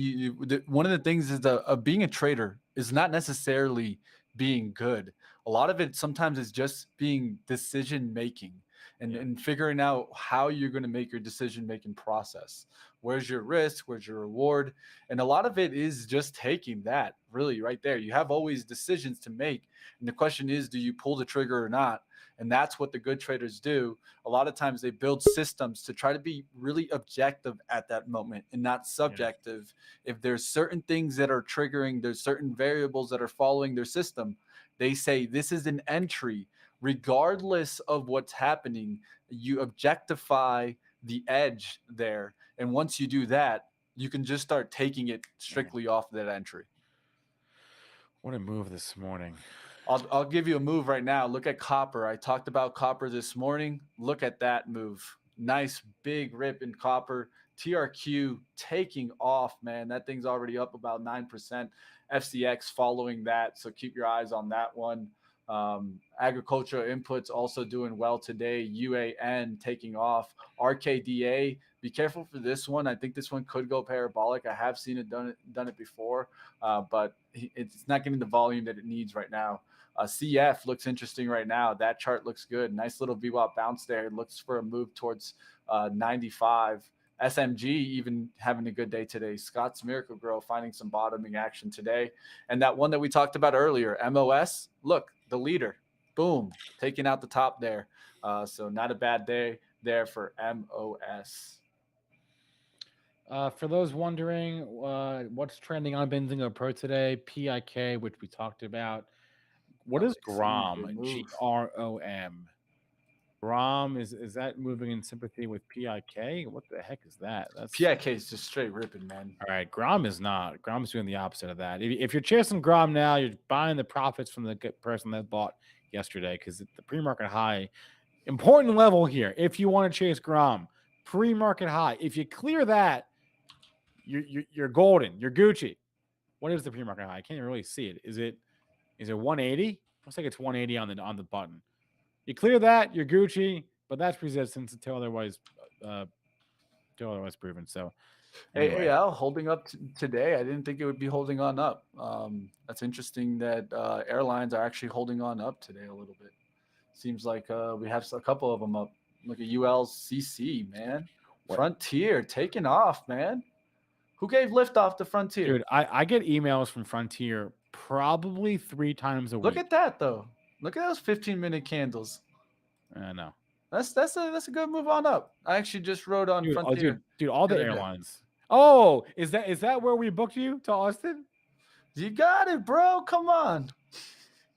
One of the things is being a trader is not necessarily being good. A lot of it sometimes is just being decision making and figuring out how you're going to make your decision making process. Where's your risk? Where's your reward? And a lot of it is just taking that really right there. You have always decisions to make. And the question is, do you pull the trigger or not? And that's what the good traders do. A lot of times they build systems to try to be really objective at that moment and not subjective. If there's certain things that are triggering, there's certain variables that are following their system, they say this is an entry. Regardless of what's happening, you objectify the edge there. And once you do that, you can just start taking it strictly off that entry. What a move this morning. I'll give you a move right now. Look at copper. I talked about copper this morning. Look at that move. Nice big rip in copper. TRQ taking off, man. That thing's already up about 9%. FCX following that. So keep your eyes on that one. Agricultural inputs also doing well today. UAN taking off. RKDA, be careful for this one. I think this one could go parabolic. I have seen it done it before, but it's not getting the volume that it needs right now. CF looks interesting right now. That chart looks good. Nice little VWAP bounce there. It looks for a move towards 95. SMG even having a good day today. Scott's Miracle Grow finding some bottoming action today. And that one that we talked about earlier, MOS, look, the leader, boom, taking out the top there. So not a bad day there for MOS. For those wondering what's trending on Benzinga Pro today, PIK, which we talked about. What is GROM? GROM. GROM, is that moving in sympathy with PIK? What the heck is that? That's PIK is just straight ripping, man. All right, GROM is not. GROM is doing the opposite of that. If you're chasing GROM now, you're buying the profits from the person that bought yesterday because the pre-market high, important level here. If you want to chase GROM, pre-market high. If you clear that, you're golden. You're Gucci. What is the pre-market high? I can't even really see it. Is it 180? Looks like it's 180 on the button. You clear that, you're Gucci, but that's resistance until otherwise proven. So anyway. Hey, holding up today. I didn't think it would be holding on up. That's interesting that airlines are actually holding on up today a little bit. Seems like we have a couple of them up. Look at ULCC, man. What? Frontier taking off, man. Who gave liftoff to Frontier? Dude, I get emails from Frontier probably 3 times a week. Look at that, though. Look at those 15-minute candles. I know. That's a good move on up. I actually just wrote on Frontier. Dude, all the airlines. Oh, is that where we booked you to Austin? You got it, bro. Come on.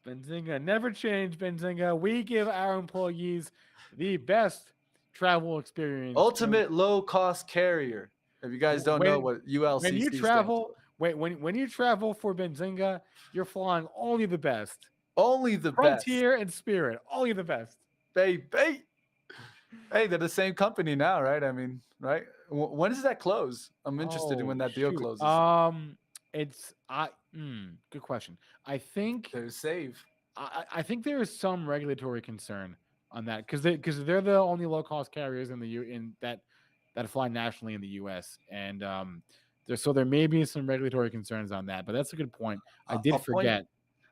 Benzinga, never change, Benzinga. We give our employees the best travel experience. Ultimate low-cost carrier. If you guys don't know what ULCC when you travel, when you travel for Benzinga, you're flying only the best. Only the Frontier and Spirit, only the best. Baby. Hey, they're the same company now, right? I mean, right? When does that close? I'm interested in when that deal closes. Good question. I think there's save. I think there is some regulatory concern on that because they're the only low cost carriers that fly nationally in the U.S. and so there may be some regulatory concerns on that. But that's a good point. I did forget.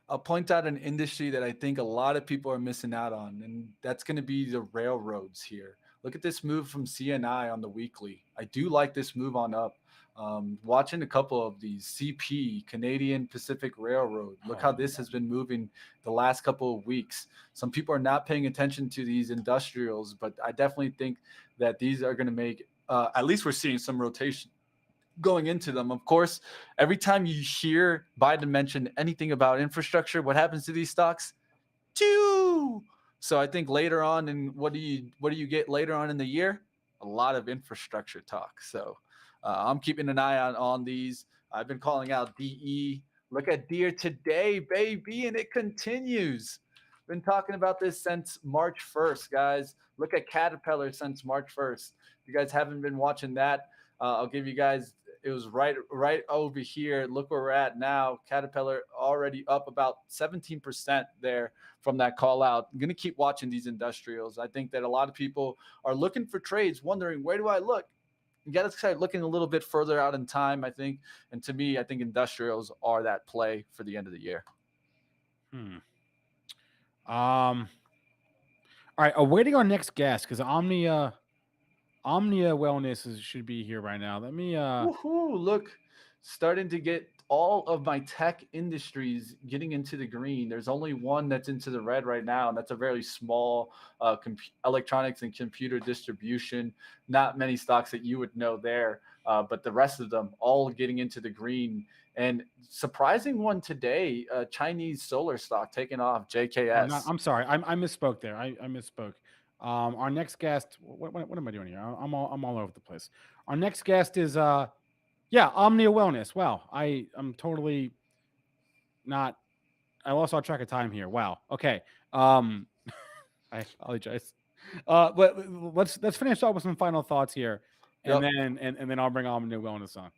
I'll point out an industry that I think a lot of people are missing out on, and that's going to be the railroads here. Look at this move from CNI on the weekly. I do like this move on up. Watching a couple of these CP, Canadian Pacific Railroad. Look how this has been moving the last couple of weeks. Some people are not paying attention to these industrials, but I definitely think that these are going to make, at least we're seeing some rotation going into them. Of course, every time you hear Biden mention anything about infrastructure, what happens to these stocks? So I think later on, and what do you get later on in the year? a lot of infrastructure talk. So I'm keeping an eye on these. I've been calling out DE. Look at Deere today, baby, and it continues. Been talking about this since March 1st, guys. Look at Caterpillar since March 1st. If you guys haven't been watching that, I'll give you guys. It was right over here. Look where we're at now. Caterpillar already up about 17% there from that call out. I'm going to keep watching these industrials. I think that a lot of people are looking for trades, wondering, where do I look? You got to start looking a little bit further out in time, I think. And to me, I think industrials are that play for the end of the year. All right, awaiting our next guest because Omnia Wellness should be here right now. Let me Woohoo, look, starting to get all of my tech industries getting into the green. There's only one that's into the red right now, and that's a very small electronics and computer distribution. Not many stocks that you would know there, but the rest of them all getting into the green. And surprising one today, Chinese solar stock taking off, JKS. I'm sorry, I misspoke there. I misspoke. Our next guest. What am I doing here? I'm all over the place. Our next guest is Omnia Wellness. Wow, I'm totally not. I lost all track of time here. Wow. Okay. I apologize. But let's finish up with some final thoughts here, and then I'll bring Omnia Wellness on.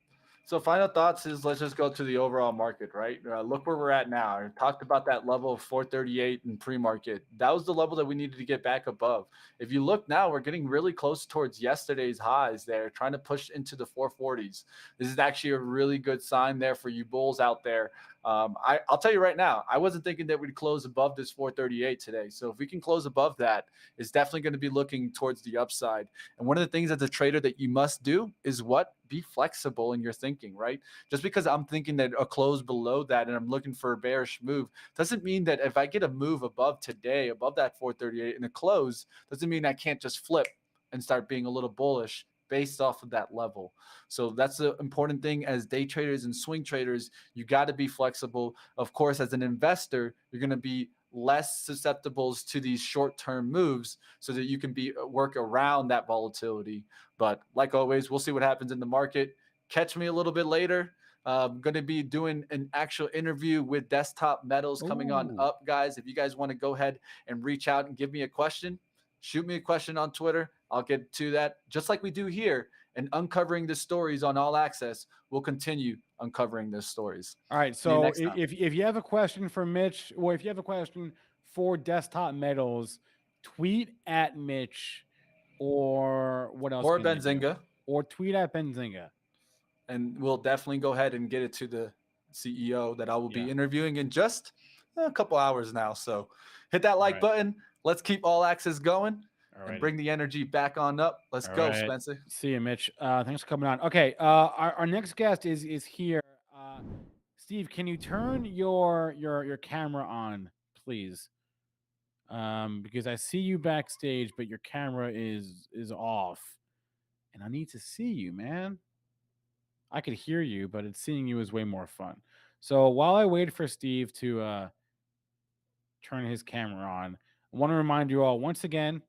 So final thoughts is let's just go to the overall market, right? Look where we're at now. I talked about that level of 438 in pre-market. That was the level that we needed to get back above. If you look now, we're getting really close towards yesterday's highs there, trying to push into the 440s. This is actually a really good sign there for you bulls out there. I'll tell you right now, I wasn't thinking that we'd close above this 438 today. So if we can close above that, it's definitely going to be looking towards the upside. And one of the things as a trader that you must do is what? Be flexible in your thinking, right? Just because I'm thinking that a close below that and I'm looking for a bearish move doesn't mean that if I get a move above today, above that 438 and a close, doesn't mean I can't just flip and start being a little bullish based off of that level. So that's the important thing as day traders and swing traders. You got to be flexible. Of course, as an investor, you're going to be less susceptible to these short-term moves so that you can work around that volatility. But like always, we'll see what happens in the market. Catch me a little bit later. I'm going to be doing an actual interview with Desktop Metals coming on up, guys. If you guys want to go ahead and reach out and give me a question, shoot me a question on Twitter. I'll get to that just like we do here. And uncovering the stories on All Access, we'll continue uncovering those stories. All right. So if you have a question for Mitch, or if you have a question for Desktop Metals, tweet at Mitch or what else? Or Benzinga. Or tweet at Benzinga. And we'll definitely go ahead and get it to the CEO that I will be interviewing in just a couple hours now. So hit that like button. Let's keep All Access going and bring the energy back on up. Let's go, Spencer. See you, Mitch. Thanks for coming on. Okay, our next guest is here. Steve, can you turn your camera on, please? Because I see you backstage, but your camera is off, and I need to see you, man. I could hear you, but seeing you is way more fun. So while I wait for Steve to turn his camera on, I want to remind you all once again,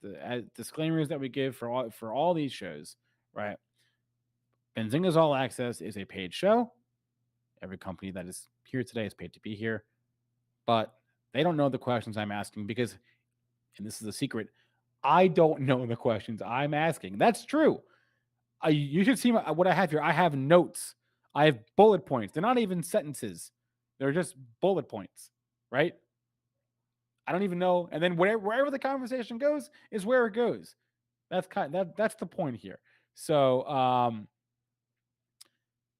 the disclaimers that we give for all these shows, right? Benzinga's All Access is a paid show. Every company that is here today is paid to be here, but they don't know the questions I'm asking because, and this is a secret, I don't know the questions I'm asking. That's true. You should see what I have here. I have notes. I have bullet points. They're not even sentences. They're just bullet points, right? I don't even know. And then wherever the conversation goes is where it goes. That's the point here. So,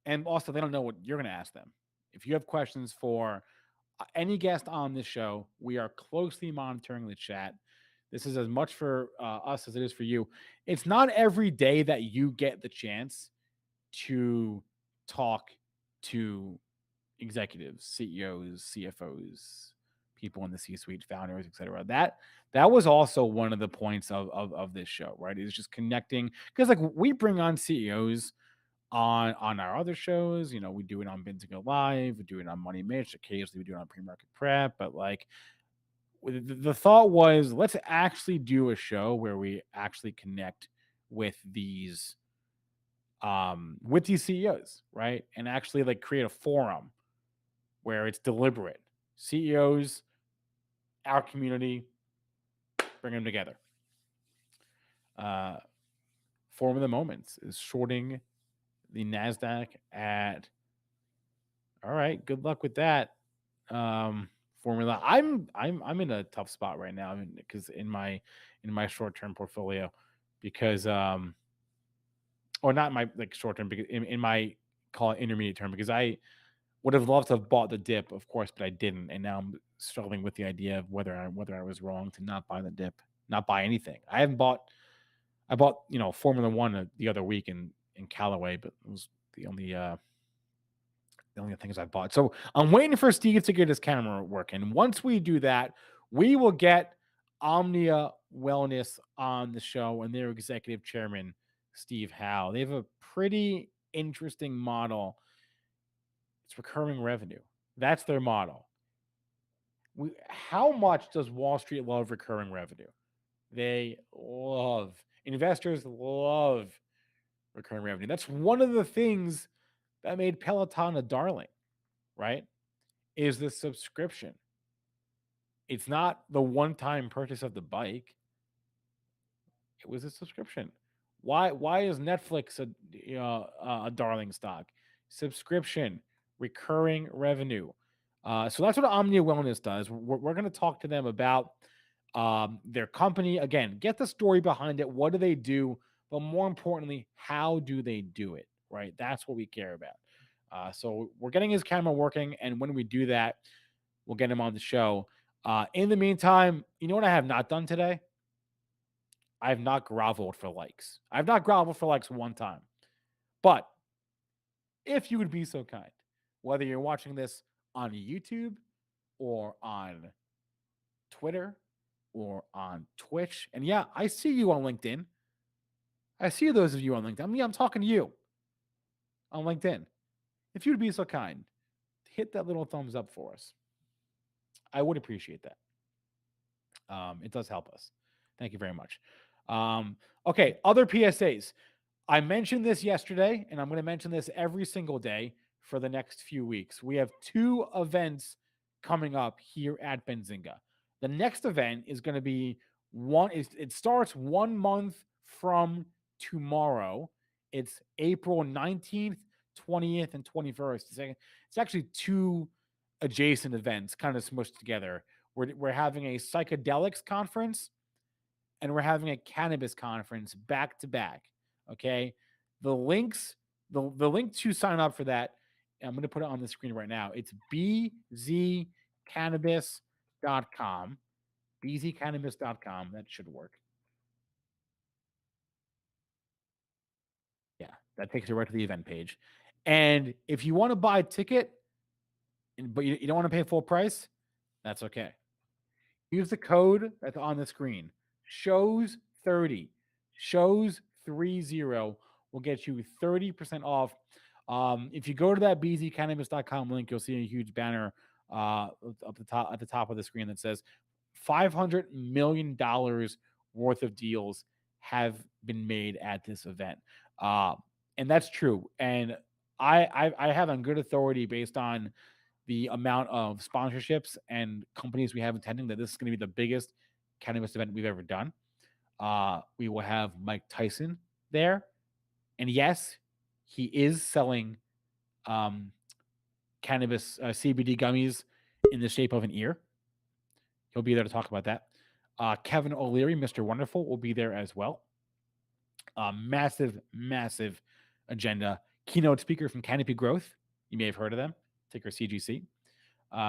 and also they don't know what you're going to ask them. If you have questions for any guest on this show, we are closely monitoring the chat. This is as much for us as it is for you. It's not every day that you get the chance to talk to executives, CEOs, CFOs, people in the C-suite, founders, etc. That was also one of the points of this show, right? It's just connecting because like we bring on CEOs on our other shows. You know, we do it on Benzinga Live, we do it on Money Mitch, occasionally we do it on Pre-Market Prep, but like the thought was let's actually do a show where we actually connect with these CEOs, right? And actually like create a forum where it's deliberate. CEOs, our community, bring them together. Form of the moments is shorting the NASDAQ at. All right, good luck with that. Formula. I'm in a tough spot right now because in my short-term portfolio, because or not my like short-term, because in my call it intermediate term, because I would have loved to have bought the dip, of course, but I didn't, and now I'm struggling with the idea of whether I was wrong to not buy the dip, not buy anything. I bought Formula One the other week in Callaway, but it was the only things I bought. So I'm waiting for Steve to get his camera working. Once we do that, we will get Omnia Wellness on the show and their executive chairman, Steve Howe. They have a pretty interesting model. It's recurring revenue. That's their model. How much does Wall Street love recurring revenue? They love, investors love recurring revenue. That's one of the things that made Peloton a darling, right? Is the subscription. It's not the one-time purchase of the bike. It was a subscription. Why is Netflix a darling stock? Subscription, recurring revenue. So that's what Omnia Wellness does. We're going to talk to them about their company. Again, get the story behind it. What do they do? But more importantly, how do they do it? Right? That's what we care about. So we're getting his camera working. And when we do that, we'll get him on the show. In the meantime, you know what I have not done today? I have not groveled for likes. I've not groveled for likes one time. But if you would be so kind, whether you're watching this on YouTube or on Twitter or on Twitch, and yeah, I see you on LinkedIn. I see those of you on LinkedIn. I mean, I'm talking to you on LinkedIn. If you'd be so kind, hit that little thumbs up for us. I would appreciate that. It does help us. Thank you very much. Okay, other PSAs. I mentioned this yesterday, and I'm going to mention this every single day for the next few weeks. We have 2 events coming up here at Benzinga. The next event is going to be it starts 1 month from tomorrow. It's April 19th, 20th, and 21st. It's actually 2 adjacent events kind of smushed together. We're having a psychedelics conference and we're having a cannabis conference back to back. Okay. The links, the link to sign up for that, I'm going to put it on the screen right now. It's bzcannabis.com. bzcannabis.com. That should work. Yeah, that takes you right to the event page. And if you want to buy a ticket, but you don't want to pay full price, that's okay. Use the code that's on the screen. Shows 30. Shows 30 will get you 30% off. If you go to that bzcannabis.com link, you'll see a huge banner up at the top of the screen that says $500 million worth of deals have been made at this event. And that's true. And I have on good authority, based on the amount of sponsorships and companies we have attending, that this is going to be the biggest cannabis event we've ever done. We will have Mike Tyson there. And yes, he is selling cannabis CBD gummies in the shape of an ear. He'll be there to talk about that. Kevin O'Leary, Mr. Wonderful, will be there as well. Massive agenda. Keynote speaker from Canopy Growth. You may have heard of them. Ticker CGC.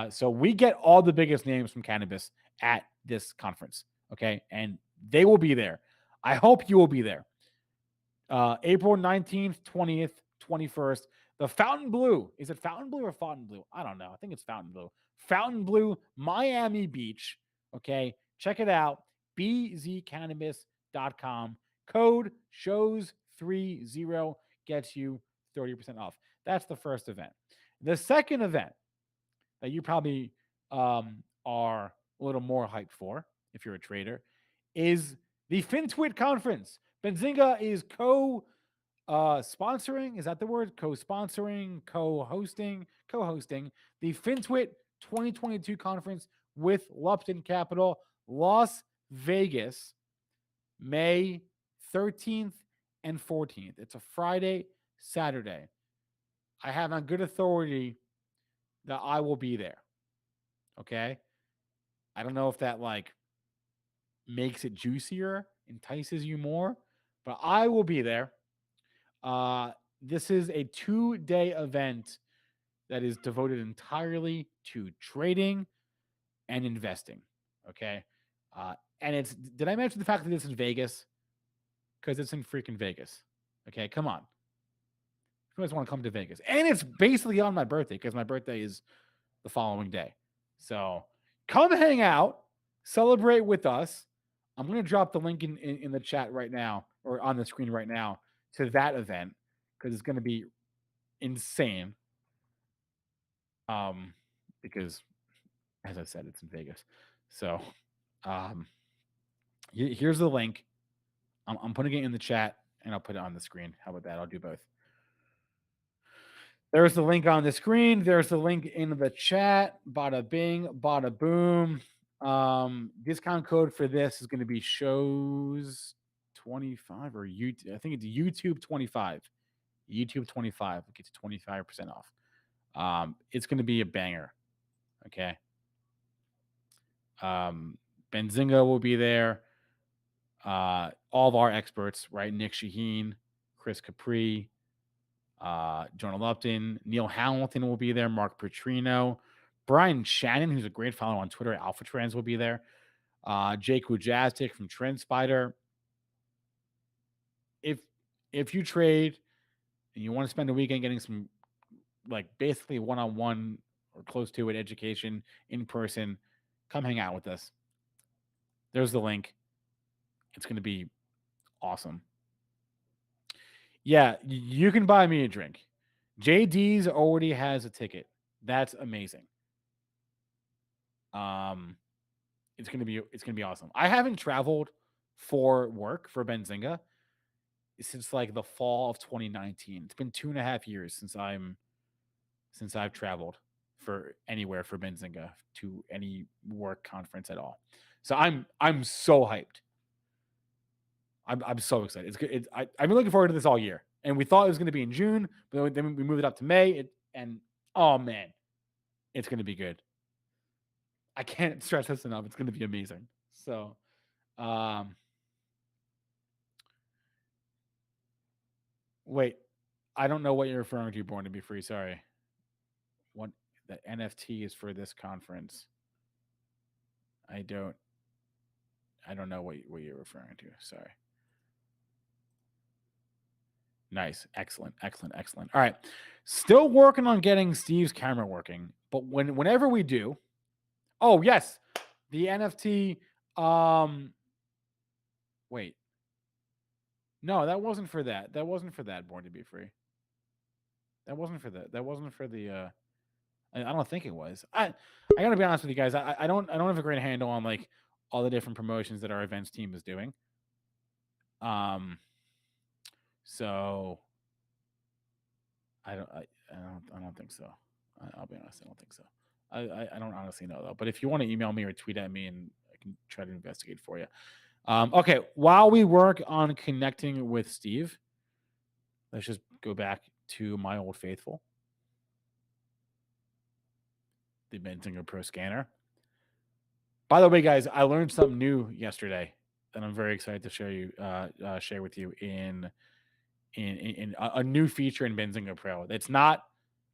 So we get all the biggest names from cannabis at this conference. Okay. And they will be there. I hope you will be there. April 19th, 20th, 21st. The Fountain Blue. Is it Fountain Blue or Fontainebleau? I don't know. I think it's Fountain Blue. Fountain Blue, Miami Beach. Okay. Check it out. bzcannabis.com. Code shows30 gets you 30% off. That's the first event. The second event that you probably are a little more hyped for, if you're a trader, is the FinTwit conference Benzinga is sponsoring, is that the word? Co-sponsoring, co-hosting the FinTwit 2022 conference with Lupton Capital, Las Vegas, May 13th and 14th. It's a Friday, Saturday. I have on good authority that I will be there. Okay. I don't know if that like makes it juicier, entices you more, but I will be there. This is a 2-day event that is devoted entirely to trading and investing. Okay. And did I mention the fact that this is Vegas? Because it's in freaking Vegas. Okay. Come on. You guys want to come to Vegas. And it's basically on my birthday because my birthday is the following day. So come hang out, celebrate with us. I'm going to drop the link in the chat right now or on the screen right now to that event because it's going to be insane. Because as I said, it's in Vegas. So here's the link. I'm putting it in the chat and I'll put it on the screen. How about that? I'll do both. There's the link on the screen. There's the link in the chat. Bada bing, bada boom. Discount code for this is going to be shows 25 or YouTube. I think it's YouTube 25. YouTube 25 will get you 25% off. It's going to be a banger. Okay. Benzinga will be there. All of our experts, right? Nick Shaheen, Chris Capri, Jonah Lupton, Neil Hamilton will be there. Mark Petrino, Brian Shannon, who's a great follower on Twitter, Alpha Trends will be there. Jake Wujastic from Trend Spider. If you trade and you want to spend a weekend getting some like basically one-on-one or close to it education in person, come hang out with us. There's the link. It's going to be awesome. Yeah, you can buy me a drink. JD's already has a ticket. That's amazing. It's gonna be awesome. I haven't traveled for work for Benzinga since like the fall of 2019. It's been 2.5 years since I've traveled for anywhere for Benzinga to any work conference at all. So I'm so hyped. I'm so excited. It's good. I've been looking forward to this all year, and we thought it was going to be in June, but then we moved it up to May. And oh man, it's going to be good. I can't stress this enough. It's going to be amazing. So, wait, I don't know what you're referring to. Born to be free. Sorry. What the NFT is for this conference? I don't know what you're referring to. Sorry. Nice. Excellent. All right. Still working on getting Steve's camera working, but whenever we do, oh yes, the NFT. Wait. No, that wasn't for that. That wasn't for that. Born to be free. That wasn't for that. That wasn't for the. I don't think it was. I gotta be honest with you guys. I don't have a great handle on like all the different promotions that our events team is doing. So I don't think so. I'll be honest. I don't think so. I don't honestly know though. But if you want to email me or tweet at me, and I can try to investigate for you. Okay. While we work on connecting with Steve, let's just go back to my old faithful, the Benzinga Pro Scanner. By the way, guys, I learned something new yesterday that I'm very excited to share with you in a new feature in Benzinga Pro. It's not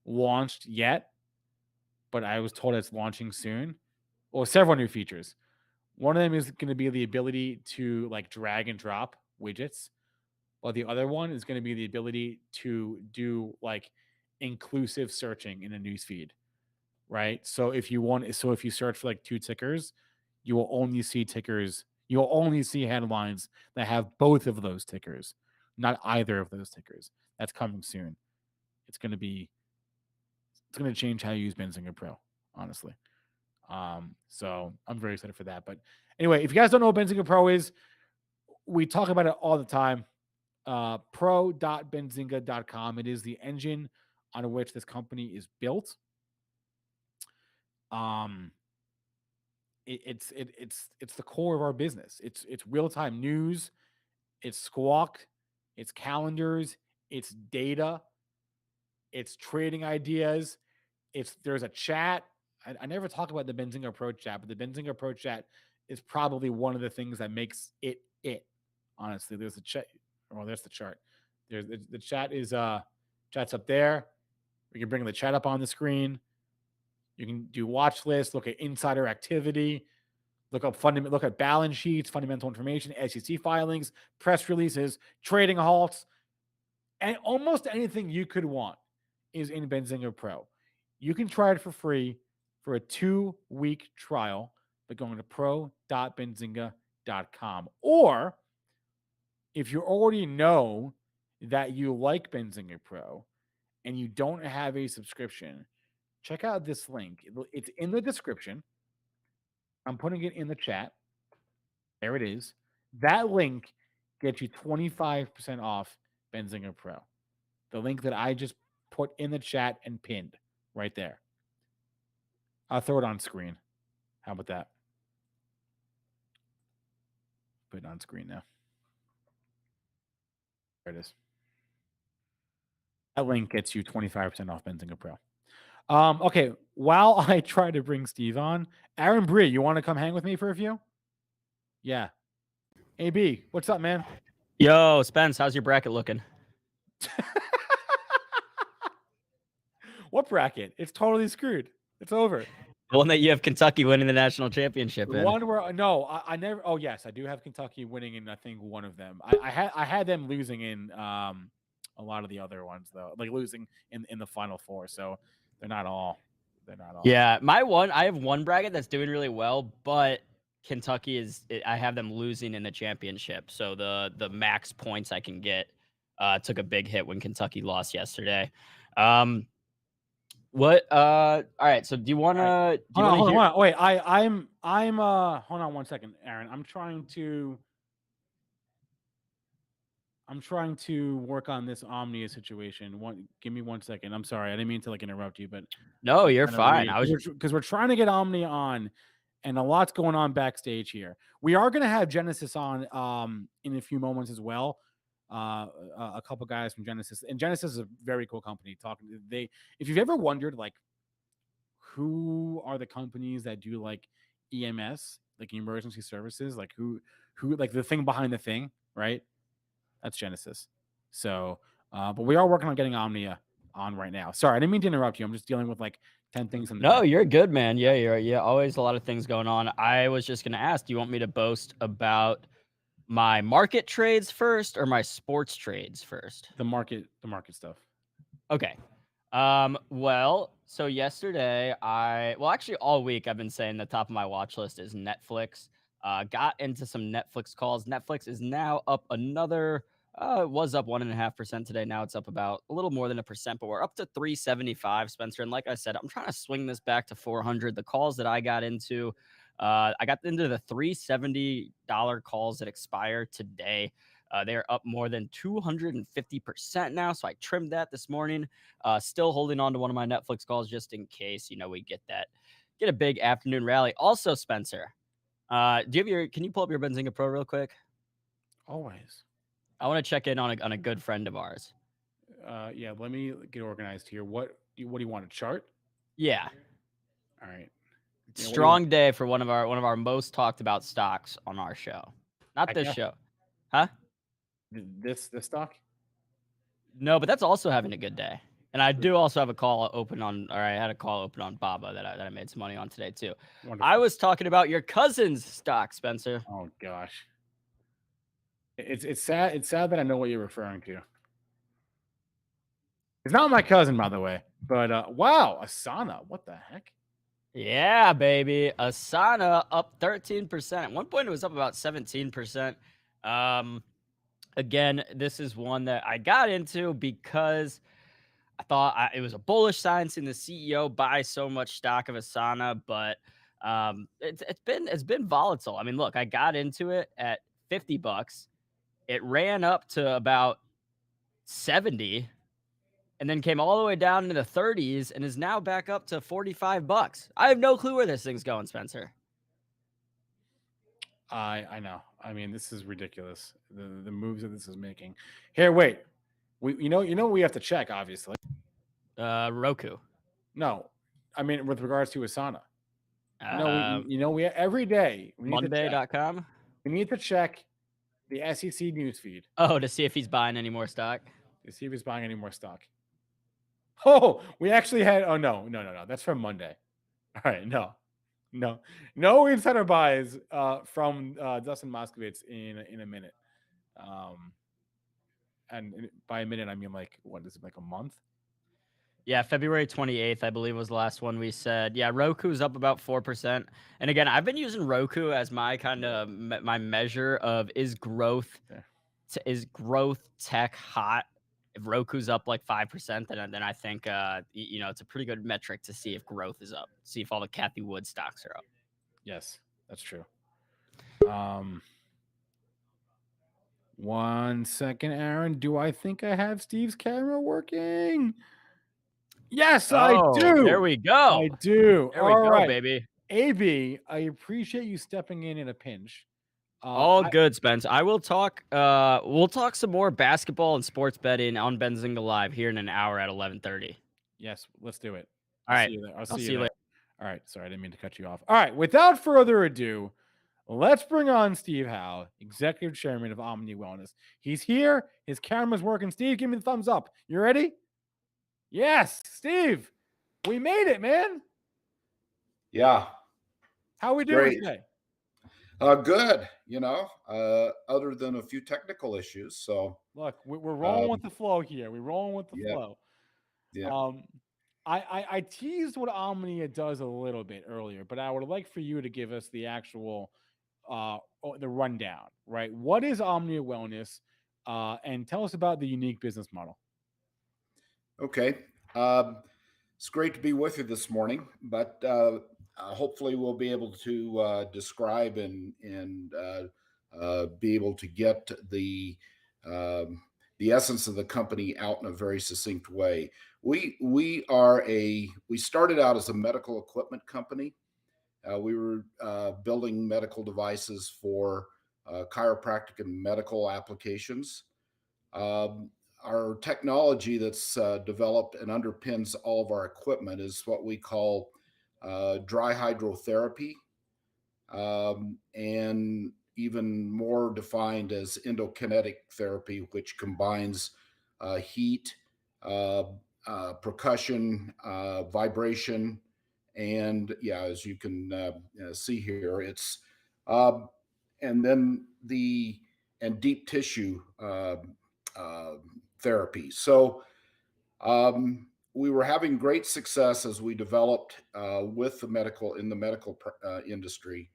launched yet, but I was told it's launching soon. Well, several new features. One of them is going to be the ability to like drag and drop widgets, while the other one is going to be the ability to do like inclusive searching in a newsfeed, right? So if you search for like two tickers, you will only see tickers. You'll only see headlines that have both of those tickers, not either of those tickers. That's coming soon. It's going to change how you use Benzinga Pro, honestly. So I'm very excited for that. But anyway, if you guys don't know what Benzinga Pro is, we talk about it all the time. Pro.benzinga.com. It is the engine on which this company is built. It's the core of our business. It's real-time news, it's Squawk, it's calendars, it's data, it's trading ideas, there's a chat. I never talk about the Benzinga Pro chat, but the Benzinga Pro chat is probably one of the things that makes it. Honestly, there's the chat. Oh, there's the chart. There's the chat is chat's up there. We can bring the chat up on the screen. You can do watch lists, look at insider activity, look at balance sheets, fundamental information, SEC filings, press releases, trading halts, and almost anything you could want is in Benzinga Pro. You can try it for free for a 2-week trial by going to pro.benzinga.com. Or if you already know that you like Benzinga Pro and you don't have a subscription, check out this link. It's in the description. I'm putting it in the chat. There it is. That link gets you 25% off Benzinga Pro. The link that I just put in the chat and pinned right there. I'll throw it on screen. How about that? Put it on screen now. There it is. That link gets you 25% off Benzinga Pro. Okay, while I try to bring Steve on, Aaron Bree, you want to come hang with me for a few? Yeah. AB, what's up, man? Yo, Spence, how's your bracket looking? What bracket? It's totally screwed. It's over. The one that you have Kentucky winning the national championship in. One where no, I never. Oh yes, I do have Kentucky winning in I think one of them. I had them losing in a lot of the other ones though, like losing in the Final Four. So they're not all. Yeah, I have one bracket that's doing really well, but Kentucky I have them losing in the championship. So the max points I can get took a big hit when Kentucky lost yesterday. All right, so do you want to hold on. Wait, I'm hold on one second, Aaron. I'm trying to work on this Omnia situation. Give me 1 second. I'm sorry. I didn't mean to interrupt you, but no, you're fine. Because we're trying to get Omnia on, and a lot's going on backstage here. We are going to have Genasys on in a few moments as well. A couple guys from Genasys, and Genasys is a very cool company. If you've ever wondered who are the companies that do EMS, emergency services, who the thing behind the thing, right? That's Genasys. So, but we are working on getting Omnia on right now. Sorry, I didn't mean to interrupt you. I'm just dealing with 10 things. No, you're good, man. Yeah. Always a lot of things going on. I was just going to ask, do you want me to boast about my market trades first or my sports trades first? The market stuff. Okay. Well, so yesterday actually all week I've been saying the top of my watch list is Netflix. Got into some Netflix calls. Netflix is now up another, it was up 1.5% today. Now it's up about a little more than 1%, but we're up to 375, Spencer. And like I said, I'm trying to swing this back to 400. The calls that I got into, I got into the $370 calls that expire today. They're up more than 250% now. So I trimmed that this morning. Still holding on to one of my Netflix calls just in case, we get a big afternoon rally. Also, Spencer, can you pull up your Benzinga Pro real quick? Always. I want to check in on a good friend of ours. Yeah, let me get organized here. What do you want, a chart? Yeah. All right. Strong day for one of our most talked about stocks on our show. Not this show. Huh? This stock? No, but that's also having a good day. And I do also have a call open on, I had a call open on Baba that I made some money on today too. Wonderful. I was talking about your cousin's stock, Spencer. Oh gosh. It's sad. It's sad that I know what you're referring to. It's not my cousin, by the way. But wow, Asana. What the heck? Yeah, baby. Asana up 13%. At one point, it was up about 17%. Again, this is one that I got into because I thought it was a bullish sign seeing the CEO buy so much stock of Asana, but it's been volatile. I mean, look, I got into it at $50. It ran up to about 70 and then came all the way down into the 30s and is now back up to $45. I have no clue where this thing's going, Spencer. I know. I mean, this is ridiculous. The moves that this is making. Here, wait. You know we have to check, obviously. Roku. No, I mean with regards to Asana. Uh, We every day we need to check. Monday.com. We need to check the SEC newsfeed Oh, to see if he's buying any more stock. to see if he's buying any more stock. Oh, we actually had. Oh no. That's from Monday. All right, no insider buys from Dustin Moskovitz in a minute. And by a minute I mean like what is it, like a month? Yeah, February 28th, I believe, was the last one we said. Yeah, Roku's up about 4%. And again, I've been using Roku as my kind of my measure of is growth tech hot. If Roku's up like 5%, then I think it's a pretty good metric to see if growth is up. See if all the Kathy Wood stocks are up. Yes, that's true. 1 second, Aaron. Do I think I have Steve's camera working? Yes, I do. There we go. I do. There we go, baby. AB, I appreciate you stepping in a pinch. All good, Spence. I will talk. We'll talk some more basketball and sports betting on Benzinga Live here in an hour at 11:30. Yes, let's do it. All right. I'll see you later. All right. Sorry, I didn't mean to cut you off. All right. Without further ado, let's bring on Steve Howe, Executive Chairman of Omnia Wellness. He's here. His camera's working. Steve, give me the thumbs up. You ready? Yes, Steve. We made it, man. Yeah. How are we doing today? Good. Other than a few technical issues. So look, we're rolling with the flow here. We're rolling with the flow. Yeah. I teased what Omnia does a little bit earlier, but I would like for you to give us the actual the rundown, right? What is Omnia Wellness? And tell us about the unique business model. Okay. It's great to be with you this morning, but hopefully we'll be able to describe and be able to get the essence of the company out in a very succinct way. We started out as a medical equipment company. We were building medical devices for chiropractic and medical applications. Our technology that's developed and underpins all of our equipment is what we call dry hydrotherapy, and even more defined as endokinetic therapy, which combines heat, percussion, vibration, and as you can see here, it's and then deep tissue therapy. So we were having great success as we developed with the medical industry,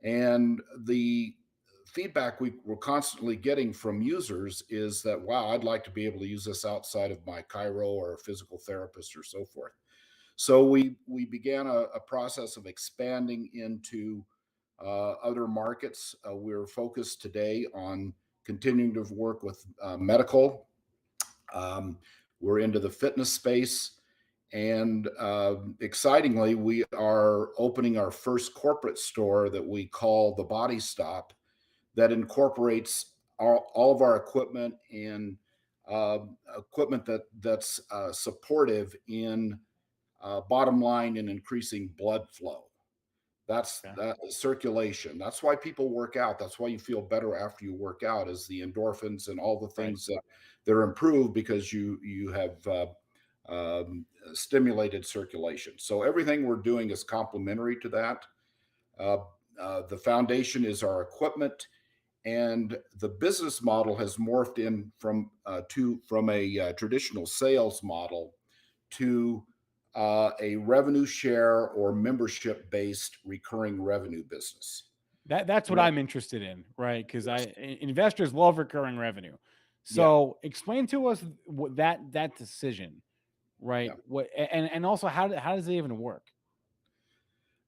and the feedback we were constantly getting from users is that, wow, I'd like to be able to use this outside of my chiro or physical therapist or so forth. So we began a process of expanding into other markets. We're focused today on continuing to work with medical. We're into the fitness space, and excitingly, we are opening our first corporate store that we call the Body Stop, that incorporates all of our equipment and equipment that's supportive in bottom line in increasing blood flow. That's that circulation. That's why people work out. That's why you feel better after you work out, is the endorphins and all the things that are improved because you have stimulated circulation. So everything we're doing is complementary to that. The foundation is our equipment, and the business model has morphed in from a traditional sales model to a revenue share or membership-based recurring revenue business. That's what I'm interested in, right? Because investors love recurring revenue. So explain to us what that decision, right? Yeah. What and also how does it even work?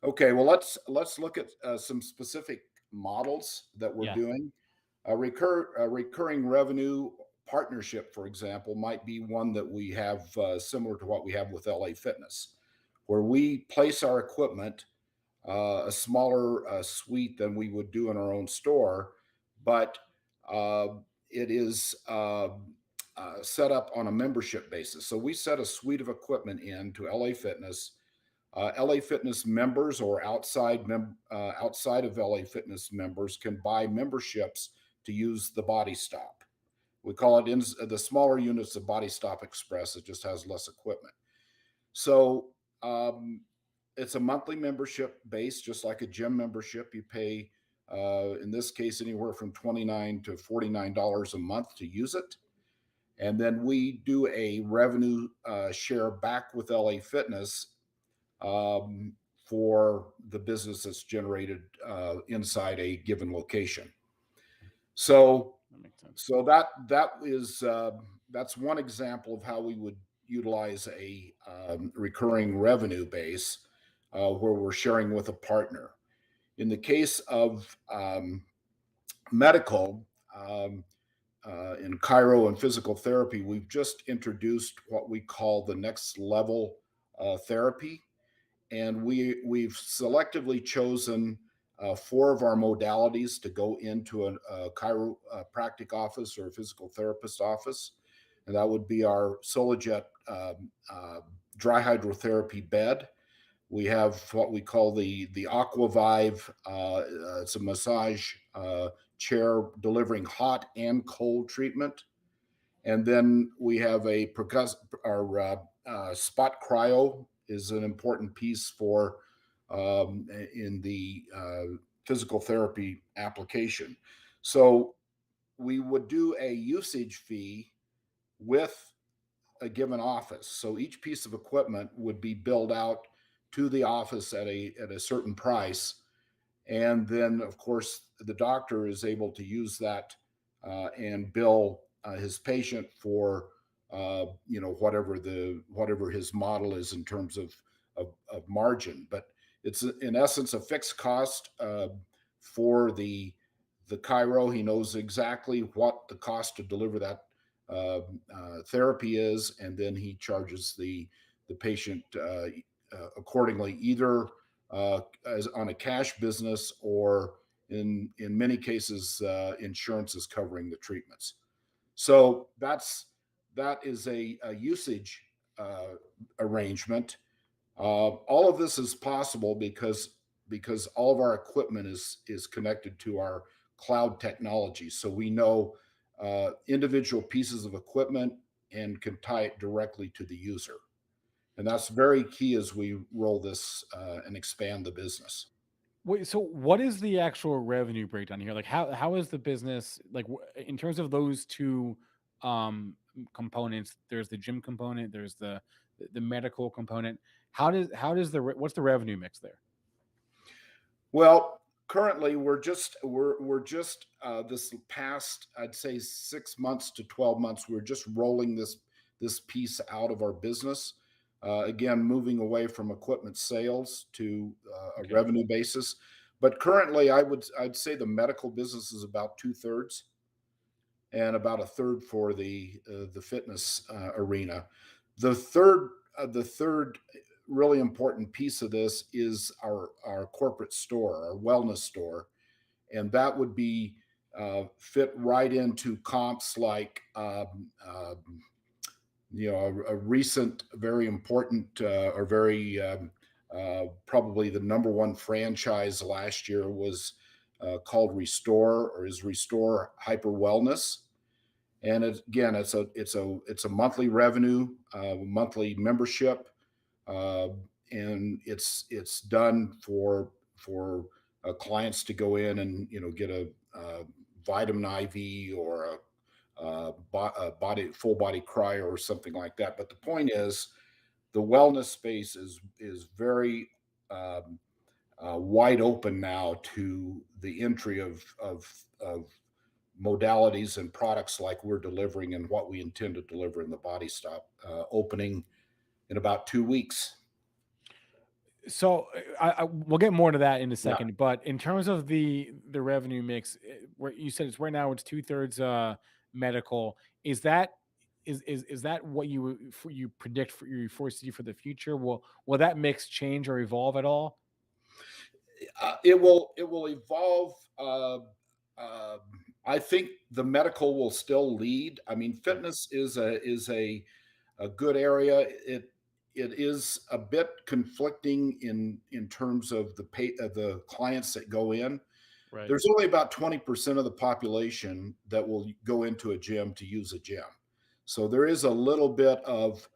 Okay, well let's look at some specific models that we're doing. A recurring revenue partnership, for example, might be one that we have similar to what we have with LA Fitness, where we place our equipment, a smaller suite than we would do in our own store, but it is set up on a membership basis. So we set a suite of equipment in to LA Fitness. LA Fitness members or outside of LA Fitness members can buy memberships to use the Body Stop. We call it in the smaller units of Body Stop Express. It just has less equipment. So it's a monthly membership base, just like a gym membership. You pay, in this case, anywhere from $29 to $49 a month to use it. And then we do a revenue share back with LA Fitness for the business that's generated inside a given location. So that's one example of how we would utilize a recurring revenue base where we're sharing with a partner. In the case of medical, in chiro and physical therapy, we've just introduced what we call the next level therapy. And we've selectively chosen 4 of our modalities to go into a chiropractic office or a physical therapist office. And that would be our Solojet dry hydrotherapy bed. We have what we call the AquaVive. It's a massage chair delivering hot and cold treatment. And then we have our Spot Cryo is an important piece for in the physical therapy application. So we would do a usage fee with a given office. So each piece of equipment would be billed out to the office at a certain price. And then, of course, the doctor is able to use that and bill his patient for whatever his model is in terms of margin. But it's in essence a fixed cost for the chiro. He knows exactly what the cost to deliver that therapy is, and then he charges the patient accordingly, either as on a cash business or in many cases insurance is covering the treatments. So that is a usage arrangement. All of this is possible because all of our equipment is connected to our cloud technology. So we know individual pieces of equipment and can tie it directly to the user. And that's very key as we roll this and expand the business. Wait, so what is the actual revenue breakdown here? Like how is the business, like in terms of those two components? There's the gym component, there's the medical component. What's the revenue mix there? Well, currently we're just this past, I'd say 6 months to 12 months, we're just rolling this piece out of our business. Again, moving away from equipment sales to a revenue basis. But currently, I'd say the medical business is about 2/3, and about 1/3 for the fitness arena. The third really important piece of this is our corporate store, our wellness store, and that would be fit right into comps like a recent, very important, or very probably the number one franchise last year was called Restore, or is Restore Hyper Wellness. And it's a monthly revenue, monthly membership, and it's done for clients to go in and get a vitamin IV or a full body cryo or something like that. But the point is, the wellness space is very wide open now to the entry of modalities and products like we're delivering and what we intend to deliver in the Body Stop, opening in about 2 weeks. So we'll get more to that in a second, but in terms of the revenue mix, where you said it's right now it's 2/3 medical. Is that what you predict for you foresee for the future? Will that mix change or evolve at all? It will evolve. I think the medical will still lead. I mean, fitness is a good area. It is a bit conflicting in terms of the clients that go in. Right. There's only about 20% of the population that will go into a gym to use a gym. So there is a little bit of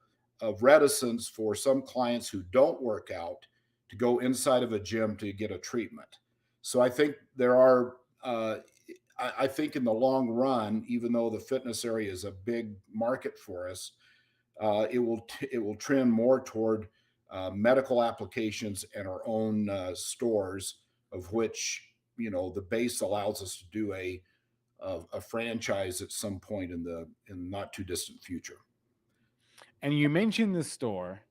reticence for some clients who don't work out to go inside of a gym to get a treatment. So I think there are, I think in the long run, even though the fitness area is a big market for us, it will trend more toward medical applications and our own stores, of which the base allows us to do a franchise at some point in the not too distant future. And you mentioned the store.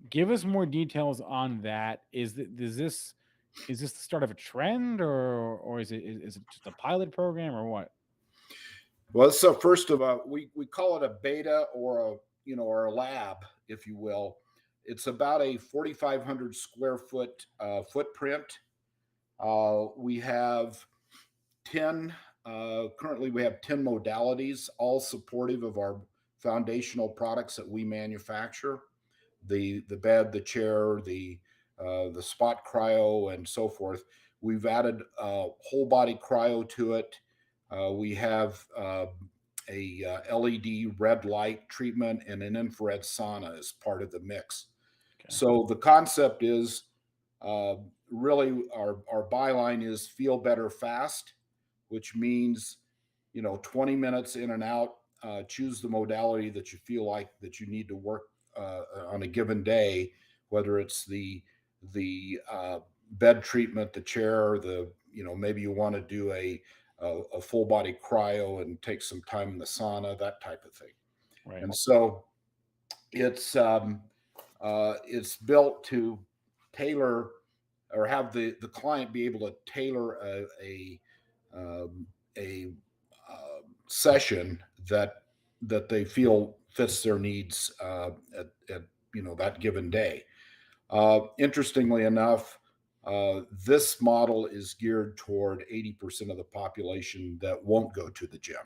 Give us more details on that. Is this the start of a trend, or is it just a pilot program, or what? Well, so first of all, we call it a beta or or a lab, if you will. It's about a 4,500 square foot footprint. We have 10. Currently, we have 10 modalities, all supportive of our foundational products that we manufacture: the bed, the chair, the spot cryo, and so forth. We've added whole body cryo to it. We have a LED red light treatment and an infrared sauna as part of the mix. Okay. So the concept is really our byline is feel better fast, which means 20 minutes in and out. Choose the modality that you feel like that you need to work on a given day, whether it's the bed treatment, the chair, maybe you want to do a full body cryo and take some time in the sauna, that type of thing. Right. And so it's built to tailor or have the client be able to tailor a session that they feel fits their needs at that given day. Interestingly enough, this model is geared toward 80% of the population that won't go to the gym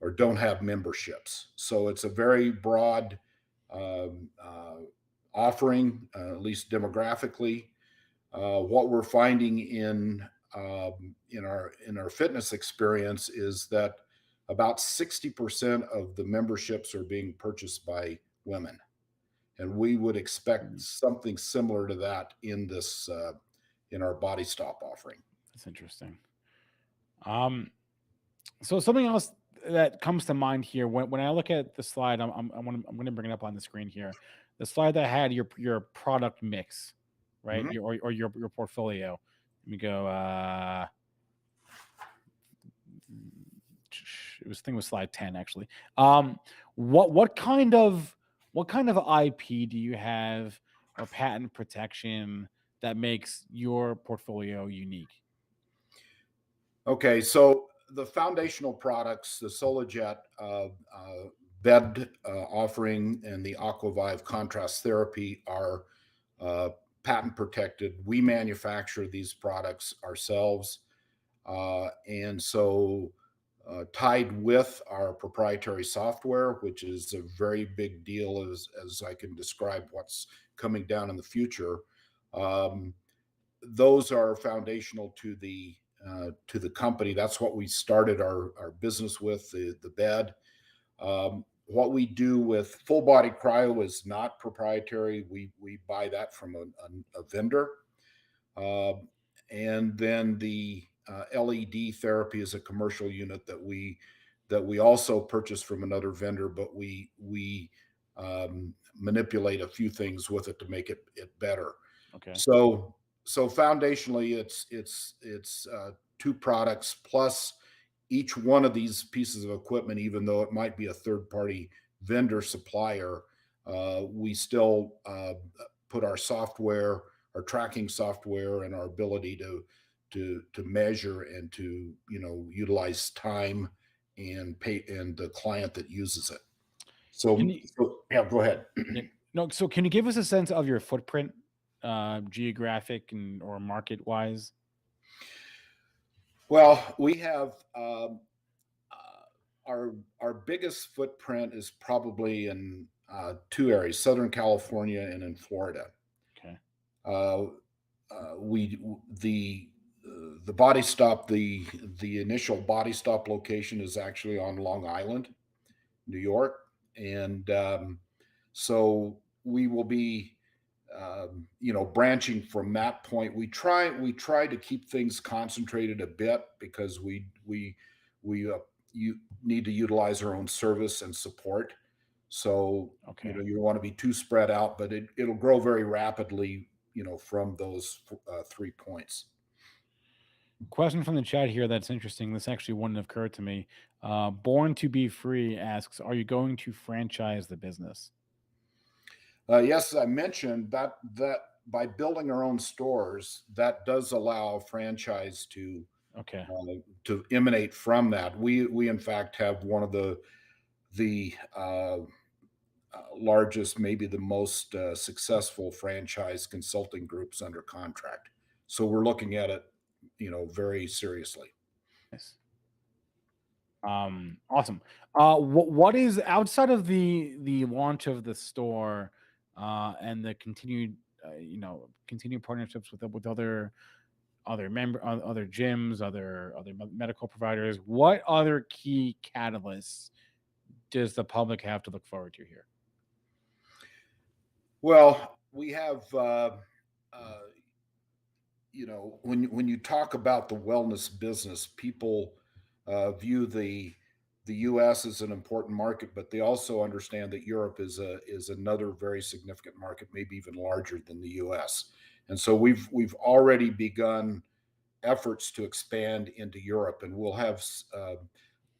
or don't have memberships. So it's a very broad offering, at least demographically. What we're finding in our fitness experience is that about 60% of the memberships are being purchased by women. And we would expect something similar to that in this in our body stop offering. That's interesting. So something else that comes to mind here when I look at the slide, I'm going to bring it up on the screen here. The slide that had your product mix, right? Mm-hmm. Your portfolio. Let me go. It was slide 10 actually. What kind of IP do you have or patent protection that makes your portfolio unique? Okay, so the foundational products, the SolaJet bed offering and the AquaVive contrast therapy are patent protected. We manufacture these products ourselves, and so tied with our proprietary software, which is a very big deal as I can describe what's coming down in the future. Those are foundational to the company. That's what we started our business with, the bed. What we do with full body cryo is not proprietary. We buy that from a vendor. And then the LED therapy is a commercial unit that we also purchase from another vendor, but we manipulate a few things with it to make it better. Okay. So foundationally, it's two products plus each one of these pieces of equipment, even though it might be a third-party vendor supplier, we still put our software, our tracking software, and our ability to measure and to utilize time and pay and the client that uses it. So, yeah, go ahead. No, so can you give us a sense of your footprint, geographic or market wise? Well, we have our biggest footprint is probably in two areas: Southern California and in Florida. Okay. The body stop, the initial body stop location is actually on Long Island, New York, and so we will be branching from that point. We try to keep things concentrated a bit because you need to utilize our own service and support. So Okay. you don't want to be too spread out, but it'll grow very rapidly, from those 3 points. Question from the chat here that's interesting. This actually wouldn't have occurred to me. Born to be Free asks, "Are you going to franchise the business?" Yes, I mentioned that by building our own stores, that does allow franchise to Okay. to emanate from that. We in fact have one of the largest, maybe the most successful franchise consulting groups under contract. So we're looking at it, very seriously. Nice. Awesome. What is outside of the launch of the store, and the continued partnerships with other other gyms, other medical providers? What other key catalysts does the public have to look forward to here? Well, we have, when you talk about the wellness business, people view the U.S. as an important market, but they also understand that Europe is another very significant market, maybe even larger than the U.S. And so we've already begun efforts to expand into Europe, and we'll have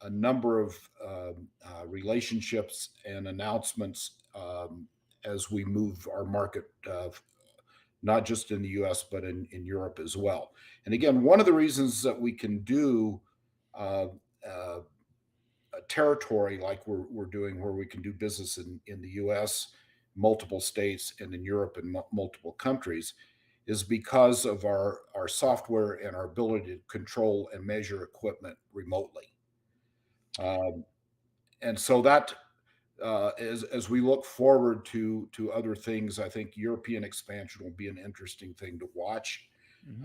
a number of relationships and announcements as we move our market, not just in the US, but in Europe as well. And again, one of the reasons that we can do a territory like we're doing, where we can do business in the US, multiple states, and in Europe and multiple countries, is because of our software and our ability to control and measure equipment remotely. And so that as we look forward to other things, I think European expansion will be an interesting thing to watch.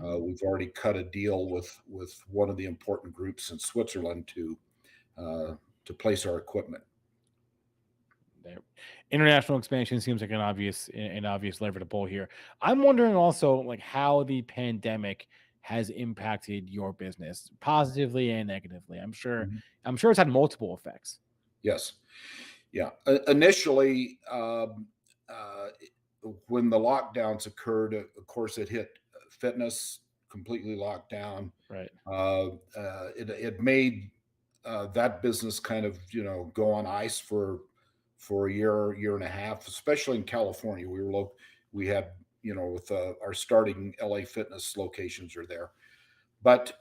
We've already cut a deal with one of the important groups in Switzerland to place our equipment. International expansion seems like an obvious lever to pull here. I'm wondering also, like, how the pandemic has impacted your business positively and negatively. I'm sure it's had multiple effects. Yes. Yeah. Initially, when the lockdowns occurred, of course, it hit fitness, completely locked down. Right. It made that business kind of, go on ice for a year and a half, especially in California. We had, with our starting LA fitness locations are there. But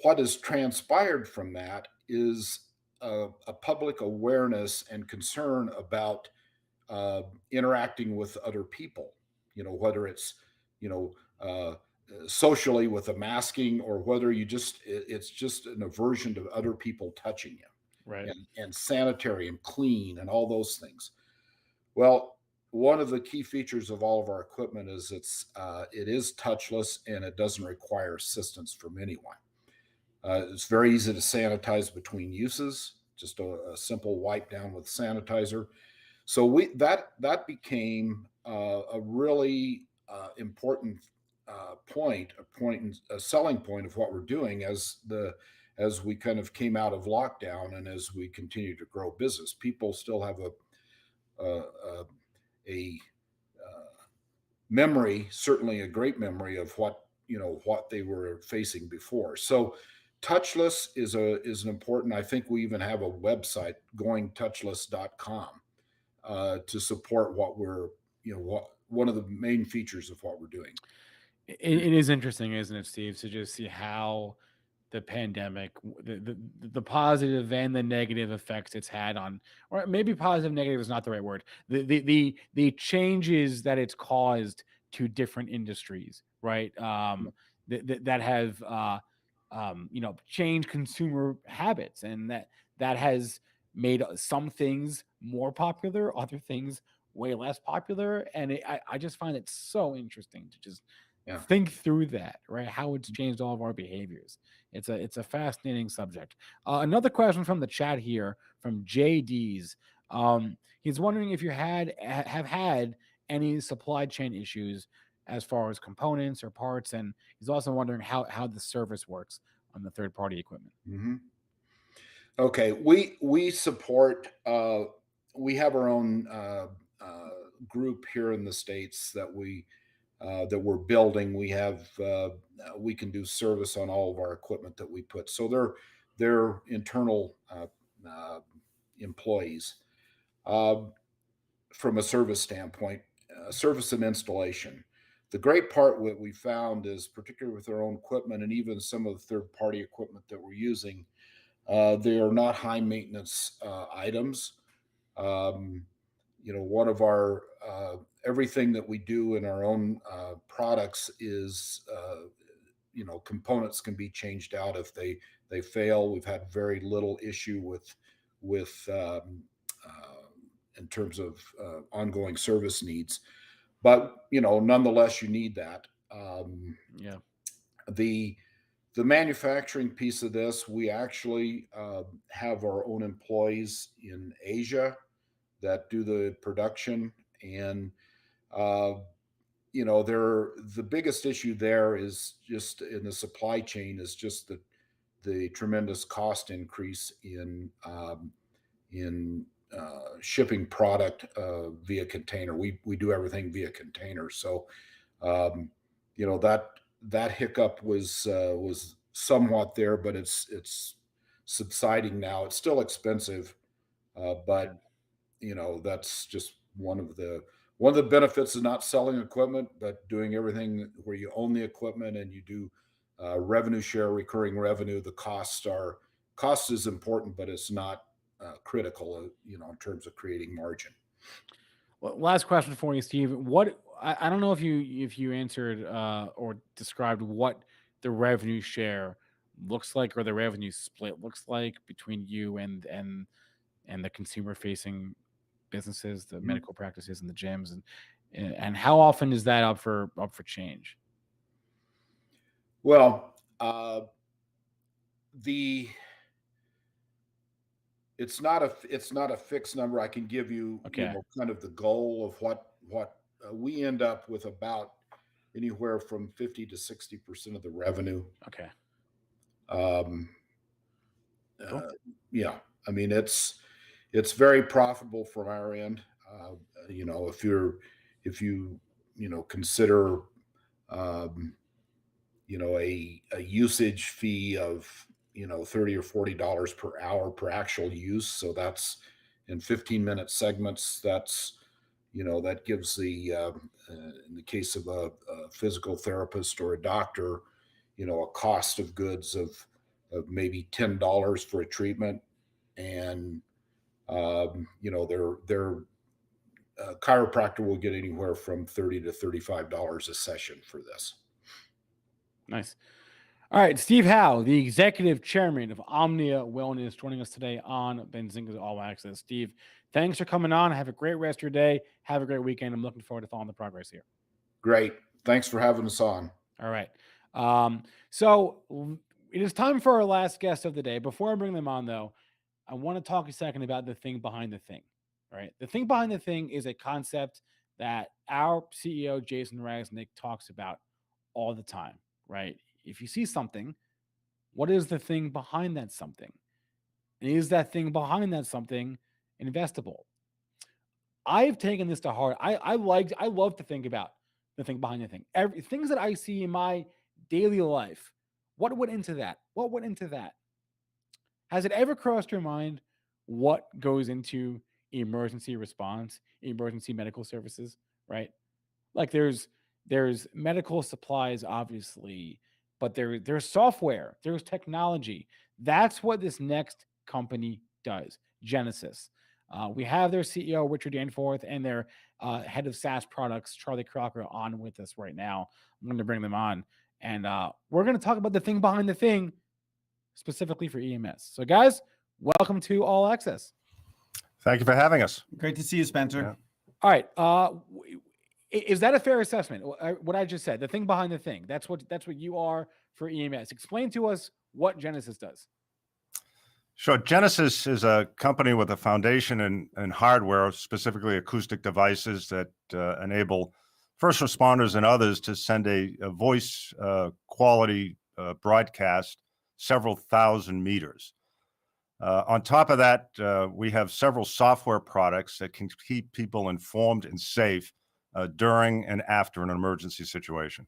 what has transpired from that is a public awareness and concern about interacting with other people, whether it's, socially with a masking, or whether it's just an aversion to other people touching you. Right. And sanitary and clean and all those things. Well, one of the key features of all of our equipment is it is touchless, and it doesn't require assistance from anyone. It's very easy to sanitize between uses, just a simple wipe down with sanitizer. So that became a really important a selling point of what we're doing as we kind of came out of lockdown, and as we continue to grow business. People still have a memory, certainly a great memory, of what they were facing before. So touchless is an important. I think we even have a website, goingtouchless.com, to support what we're one of the main features of what we're doing. It is interesting, isn't it, Steve, to just see how the pandemic, the positive and the negative effects it's had on, or maybe positive, negative is not the right word. The changes that it's caused to different industries, right? That have changed consumer habits, and that has made some things more popular, other things way less popular, and I just find it so interesting to just think through that, right? How it's changed all of our behaviors. It's a fascinating subject. Another question from the chat here from JD's. He's wondering if you have had any supply chain issues as far as components or parts, and he's also wondering how the service works on the third party equipment. Mm-hmm. Okay, we support. We have our own group here in the States that we're building. We have we can do service on all of our equipment that we put. So they're internal employees. From a service standpoint, service and installation. The great part what we found is, particularly with our own equipment and even some of the third-party equipment that we're using, they are not high maintenance items. One of our everything that we do in our own products is components can be changed out if they fail. We've had very little issue with in terms of ongoing service needs, but nonetheless you need that. The manufacturing piece of this, we actually have our own employees in Asia that do the production, and the biggest issue there is just in the supply chain is just the tremendous cost increase in shipping product via container. We do everything via container, so that hiccup was somewhat there, but it's subsiding now. It's still expensive, but that's just one of the benefits of not selling equipment, but doing everything where you own the equipment and you do revenue share, recurring revenue. The cost is important, but it's not critical, in terms of creating margin. Well, last question for you, Steve. I don't know if you answered or described what the revenue share looks like, or the revenue split looks like between you and the consumer facing businesses, the medical practices and the gyms, and how often is that up for change? Well, it's not a fixed number. I can give you, kind of the goal of what we end up with, about anywhere from 50 to 60% of the revenue. Okay. Cool. Yeah, I mean it's very profitable from our end. If you consider a usage fee of $30 or $40 per hour per actual use, so that's in 15-minute segments. That's that gives in the case of a physical therapist or a doctor, a cost of goods of maybe $10 for a treatment, and their chiropractor will get anywhere from $30 to $35 a session for this. Nice. All right, Steve Howe, the executive chairman of Omnia Wellness, joining us today on Benzinga All Access. Steve, thanks for coming on. Have a great rest of your day. Have a great weekend. I'm looking forward to following the progress here. Great. Thanks for having us on. All right. So it is time for our last guest of the day. Before I bring them on, though, I want to talk a second about the thing behind the thing. All right. The thing behind the thing is a concept that our CEO, Jason Raznick, talks about all the time, right? If you see something, what is the thing behind that something? And is that thing behind that something investable? I've taken this to heart. I love to think about the thing behind the thing. Things that I see in my daily life. What went into that? What went into that? Has it ever crossed your mind what goes into emergency response, emergency medical services, right? Like there's medical supplies, obviously, but there's software, there's technology. That's what this next company does, Genasys. We have their CEO, Richard Danforth, and their head of SaaS products, Charlie Crocker, on with us right now. I'm going to bring them on, and we're going to talk about the thing behind the thing, specifically for EMS. So, guys, welcome to All Access. Thank you for having us. Great to see you, Spencer. Yeah. All right. Is that a fair assessment? What I just said, the thing behind the thing, that's what you are for EMS. Explain to us what Genasys does. Sure. Genasys is a company with a foundation in hardware, specifically acoustic devices that enable first responders and others to send a voice quality broadcast several thousand meters. On top of that, we have several software products that can keep people informed and safe during and after an emergency situation.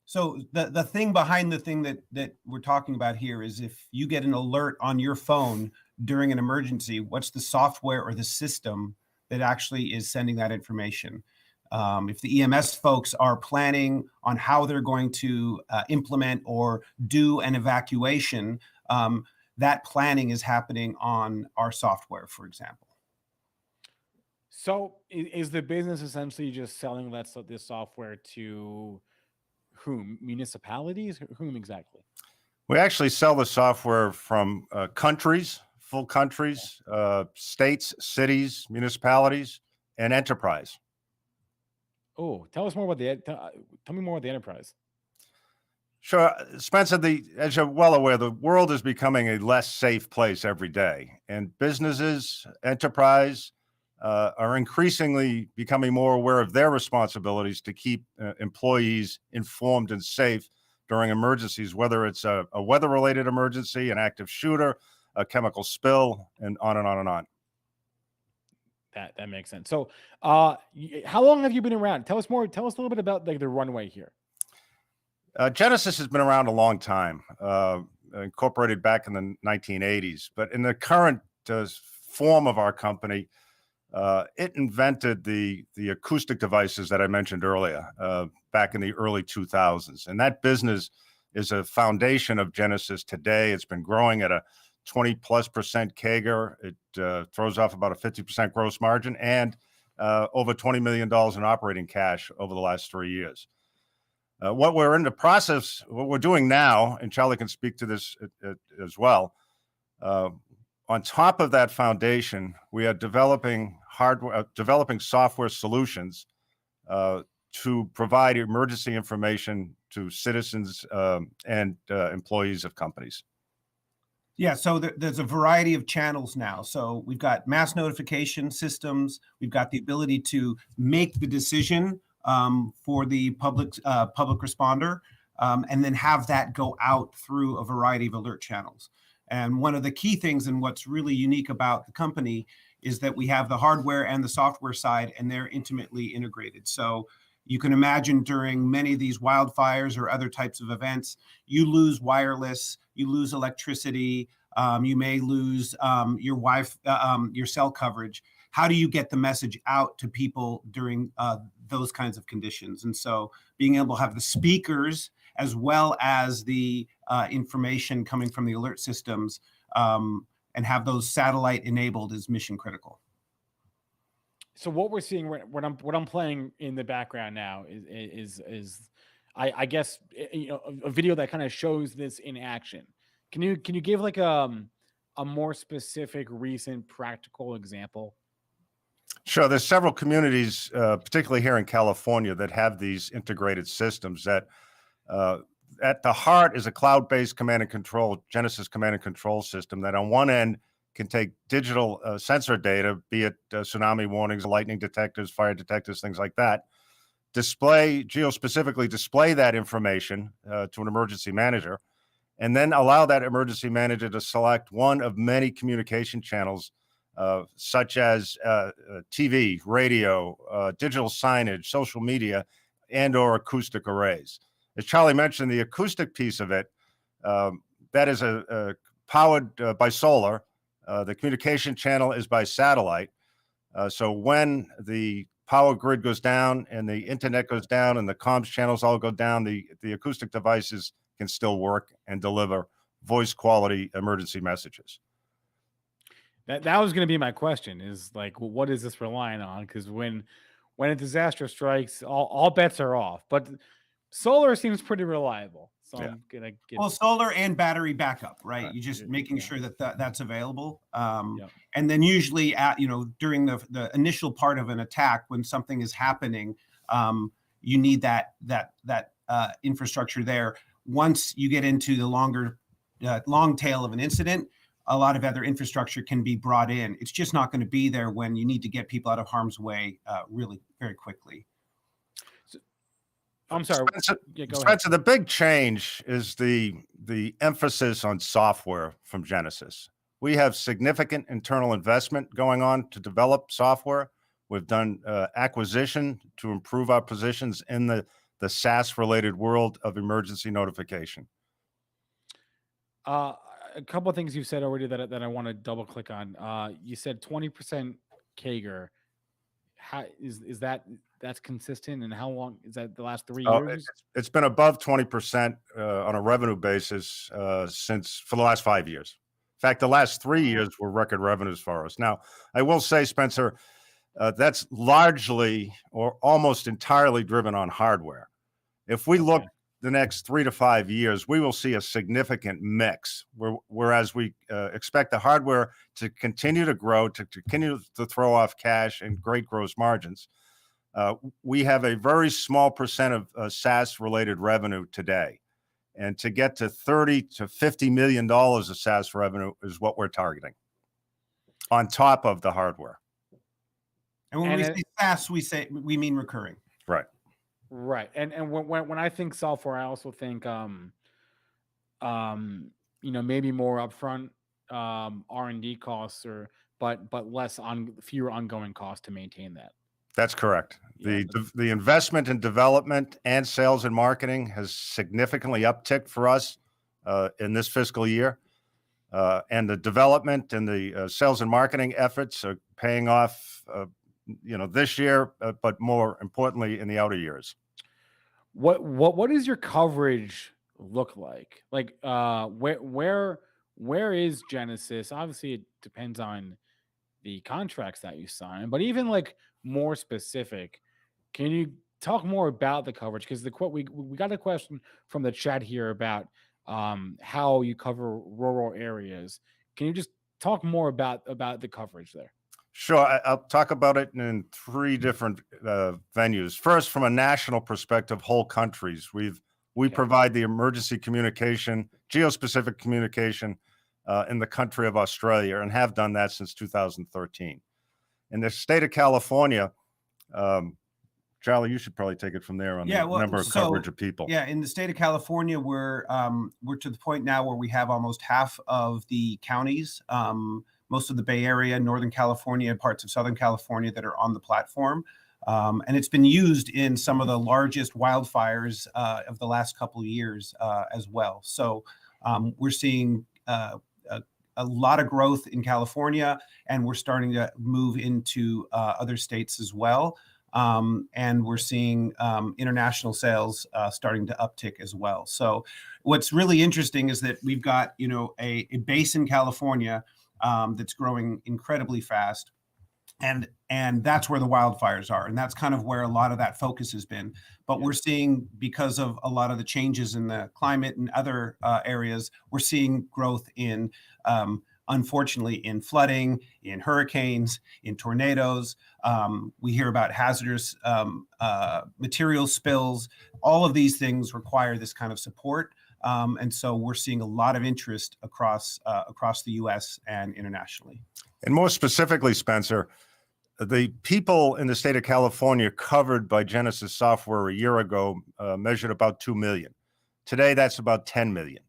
So the thing behind the thing that we're talking about here is if you get an alert on your phone during an emergency, what's the software or the system that actually is sending that information? If the EMS folks are planning on how they're going to implement or do an evacuation, that planning is happening on our software, for example. So is the business essentially just selling this software to whom? Municipalities? Whom exactly? We actually sell the software from countries, full countries, states, cities, municipalities, and enterprise. Oh, tell us more about tell me more about the enterprise. Sure. Spencer, as you're well aware, the world is becoming a less safe place every day, and businesses, enterprise, are increasingly becoming more aware of their responsibilities to keep employees informed and safe during emergencies, whether it's a weather-related emergency, an active shooter, a chemical spill, and on and on and on. That makes sense. So, how long have you been around? Tell us more. Tell us a little bit about the runway here. Genasys has been around a long time, incorporated back in the 1980s, but in the current form of our company, it invented the acoustic devices that I mentioned earlier back in the early 2000s. And that business is a foundation of Genasys today. It's been growing at a 20+% CAGR. It throws off about a 50% gross margin and over $20 million in operating cash over the last 3 years. What we're in the process, what we're doing now, and Charlie can speak to this as well, on top of that foundation, we are developing software solutions to provide emergency information to citizens and employees of companies. Yeah, so there's a variety of channels now. So we've got mass notification systems. We've got the ability to make the decision for the public responder, and then have that go out through a variety of alert channels. And one of the key things and what's really unique about the company is that we have the hardware and the software side, and they're intimately integrated. So you can imagine during many of these wildfires or other types of events, you lose wireless, you lose electricity, you may lose your cell coverage. How do you get the message out to people during those kinds of conditions? And so being able to have the speakers as well as the information coming from the alert systems and have those satellite enabled is mission critical. So what we're seeing, what I'm playing in the background now is I guess a video that kind of shows this in action. Can you give like a more specific, recent, practical example? Sure. There's several communities, particularly here in California, that have these integrated systems that at the heart is a cloud-based command and control, Genasys command and control system that on one end can take digital sensor data, be it tsunami warnings, lightning detectors, fire detectors, things like that, geospecifically display that information to an emergency manager, and then allow that emergency manager to select one of many communication channels, such as TV, radio, digital signage, social media, and or acoustic arrays. As Charlie mentioned, the acoustic piece of it, that is powered by solar. The communication channel is by satellite. So when the power grid goes down and the internet goes down and the comms channels all go down, the acoustic devices can still work and deliver voice quality emergency messages. That was going to be my question, is like, well, what is this relying on? Because when a disaster strikes, all bets are off. But solar seems pretty reliable. So Yeah. I'm going to get... Well, solar and battery backup, right? Right. You just making sure that's available. Yeah. And then usually during the initial part of an attack, when something is happening, you need that infrastructure there. Once you get into the long tail of an incident, a lot of other infrastructure can be brought in. It's just not going to be there when you need to get people out of harm's way really very quickly. I'm sorry. Spencer, Yeah, go ahead. Spencer, the big change is the emphasis on software from Genasys. We have significant internal investment going on to develop software. We've done acquisition to improve our positions in the SaaS-related world of emergency notification. A couple of things you've said already that I want to double click on. You said 20% CAGR. How is that's consistent, and how long is that? The last 3 years? It's been above 20% on a revenue basis for the last 5 years. In fact, the last 3 years were record revenues for us. Now, I will say, Spencer, that's largely or almost entirely driven on hardware. If we look the next 3 to 5 years, we will see a significant mix, whereas we expect the hardware to continue to grow, to continue to throw off cash and great gross margins. We have a very small percent of SaaS-related revenue today. And to get to $30 to $50 million of SaaS revenue is what we're targeting on top of the hardware. And when we say SaaS, we mean recurring. Right. Right. And when I think software, I also think maybe more upfront R&D costs, but fewer ongoing costs to maintain that. That's correct. Yeah. The investment in development and sales and marketing has significantly upticked for us in this fiscal year. And the development and the sales and marketing efforts are paying off this year, but more importantly in the outer years. What does your coverage look like? Like where is Genasys? Obviously, it depends on the contracts that you sign, but even like more specific, can you talk more about the coverage? Because we got a question from the chat here about how you cover rural areas. Can you just talk more about the coverage there? Sure. I'll talk about it in 3 different venues. First, from a national perspective, whole countries. We provide the emergency communication, geospecific communication in the country of Australia, and have done that since 2013. In the state of California, Charlie, you should probably take it from there on the number of coverage of people. Yeah, in the state of California, we're to the point now where we have almost half of the counties, most of the Bay Area, Northern California, parts of Southern California that are on the platform. And it's been used in some of the largest wildfires of the last couple of years as well. So we're seeing a lot of growth in California, and we're starting to move into other states as well. And we're seeing international sales starting to uptick as well. So what's really interesting is that we've got a base in California that's growing incredibly fast, and that's where the wildfires are, and that's kind of where a lot of that focus has been. But we're seeing, because of a lot of the changes in the climate and other areas, we're seeing growth in unfortunately in flooding, in hurricanes, in tornadoes. We hear about hazardous material spills. All of these things require this kind of support. And so we're seeing a lot of interest across the U.S. and internationally. And more specifically, Spencer, the people in the state of California covered by Genasys software a year ago measured about 2 million. Today, that's about 10 million.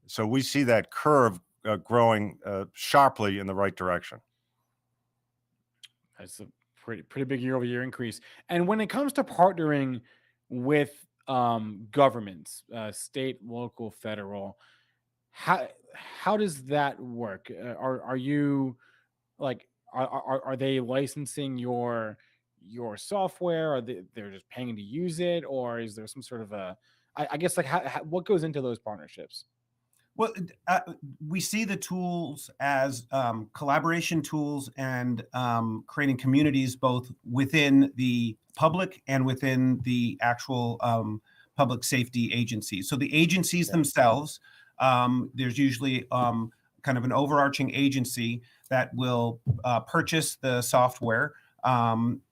So we see that curve growing sharply in the right direction. That's a pretty big year-over-year increase. And when it comes to partnering with governments, state, local, federal, how does that work? Are you like are they licensing your your software, or they're just paying to use it, or is there some sort of I guess like what goes into those partnerships? Well, we see the tools as collaboration tools and creating communities both within the public and within the actual public safety agencies. So the agencies themselves, there's usually kind of an overarching agency that will purchase the software,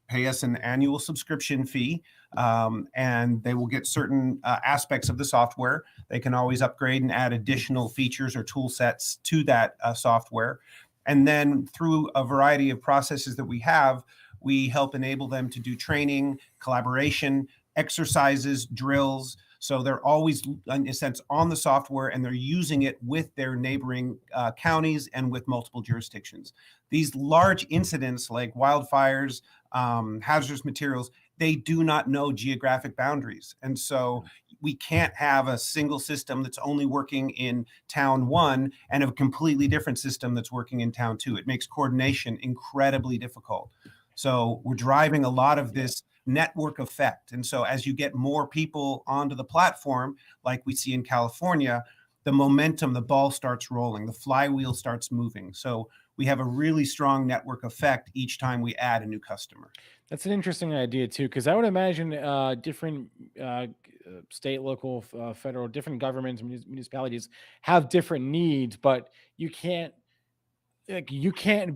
pay us an annual subscription fee, and they will get certain aspects of the software. They can always upgrade and add additional features or tool sets to that software. And then through a variety of processes that we have, we help enable them to do training, collaboration, exercises, drills. So they're always, in a sense, on the software, and they're using it with their neighboring counties and with multiple jurisdictions. These large incidents like wildfires, hazardous materials, they do not know geographic boundaries. And so we can't have a single system that's only working in town 1 and a completely different system that's working in town 2. It makes coordination incredibly difficult. So we're driving a lot of this network effect. And so as you get more people onto the platform, like we see in California, the momentum, the ball starts rolling, the flywheel starts moving. So we have a really strong network effect each time we add a new customer. That's an interesting idea too, because I would imagine different state, local, federal, different governments, municipalities have different needs, but you can't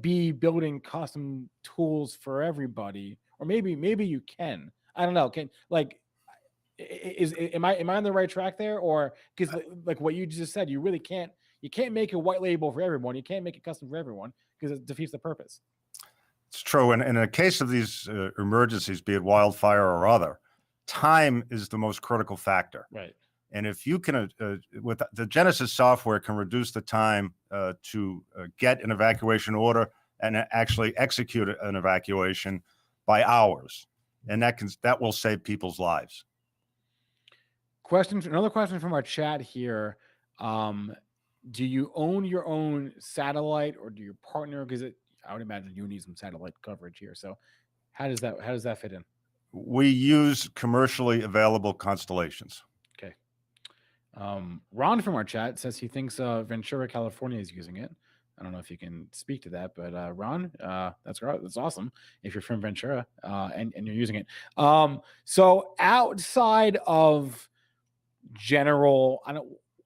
be building custom tools for everybody, or maybe you can. I don't know. Am I on the right track there? Or because like what you just said, you really can't make a white label for everyone. You can't make it custom for everyone because it defeats the purpose. It's true. And in a case of these emergencies, be it wildfire or other, time is the most critical factor. Right. And if you can, with the Genasys software, can reduce the time to get an evacuation order and actually execute an evacuation by hours, and that will save people's lives. Another question from our chat here. Do you own your own satellite, or do you partner? Because I would imagine you need some satellite coverage here. So how does that fit in? We use commercially available constellations. Okay. Ron from our chat says he thinks Ventura, California is using it. I don't know if you can speak to that, but Ron, that's right. That's awesome if you're from Ventura and you're using it. So outside of general,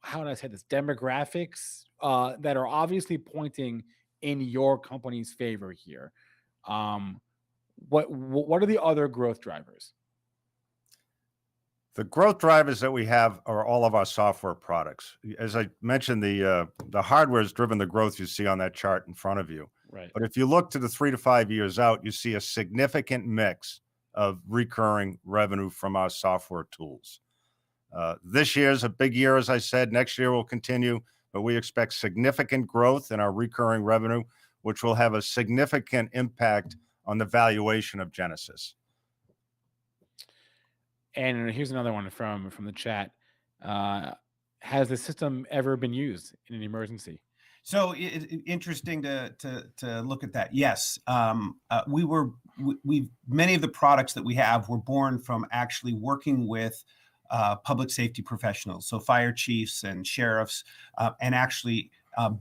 how would I say this, demographics that are obviously pointing in your company's favor here, what are the other growth drivers? The growth drivers that we have are all of our software products. As I mentioned, the hardware has driven the growth you see on that chart in front of you. Right. But if you look to the 3 to 5 years out, you see a significant mix of recurring revenue from our software tools. This year is a big year, as I said. Next year will continue, but we expect significant growth in our recurring revenue, which will have a significant impact on the valuation of Genasys. And here's another one from the chat. Has the system ever been used in an emergency? So interesting to look at that. Yes, many of the products that we have were born from actually working with public safety professionals, so fire chiefs and sheriffs, and actually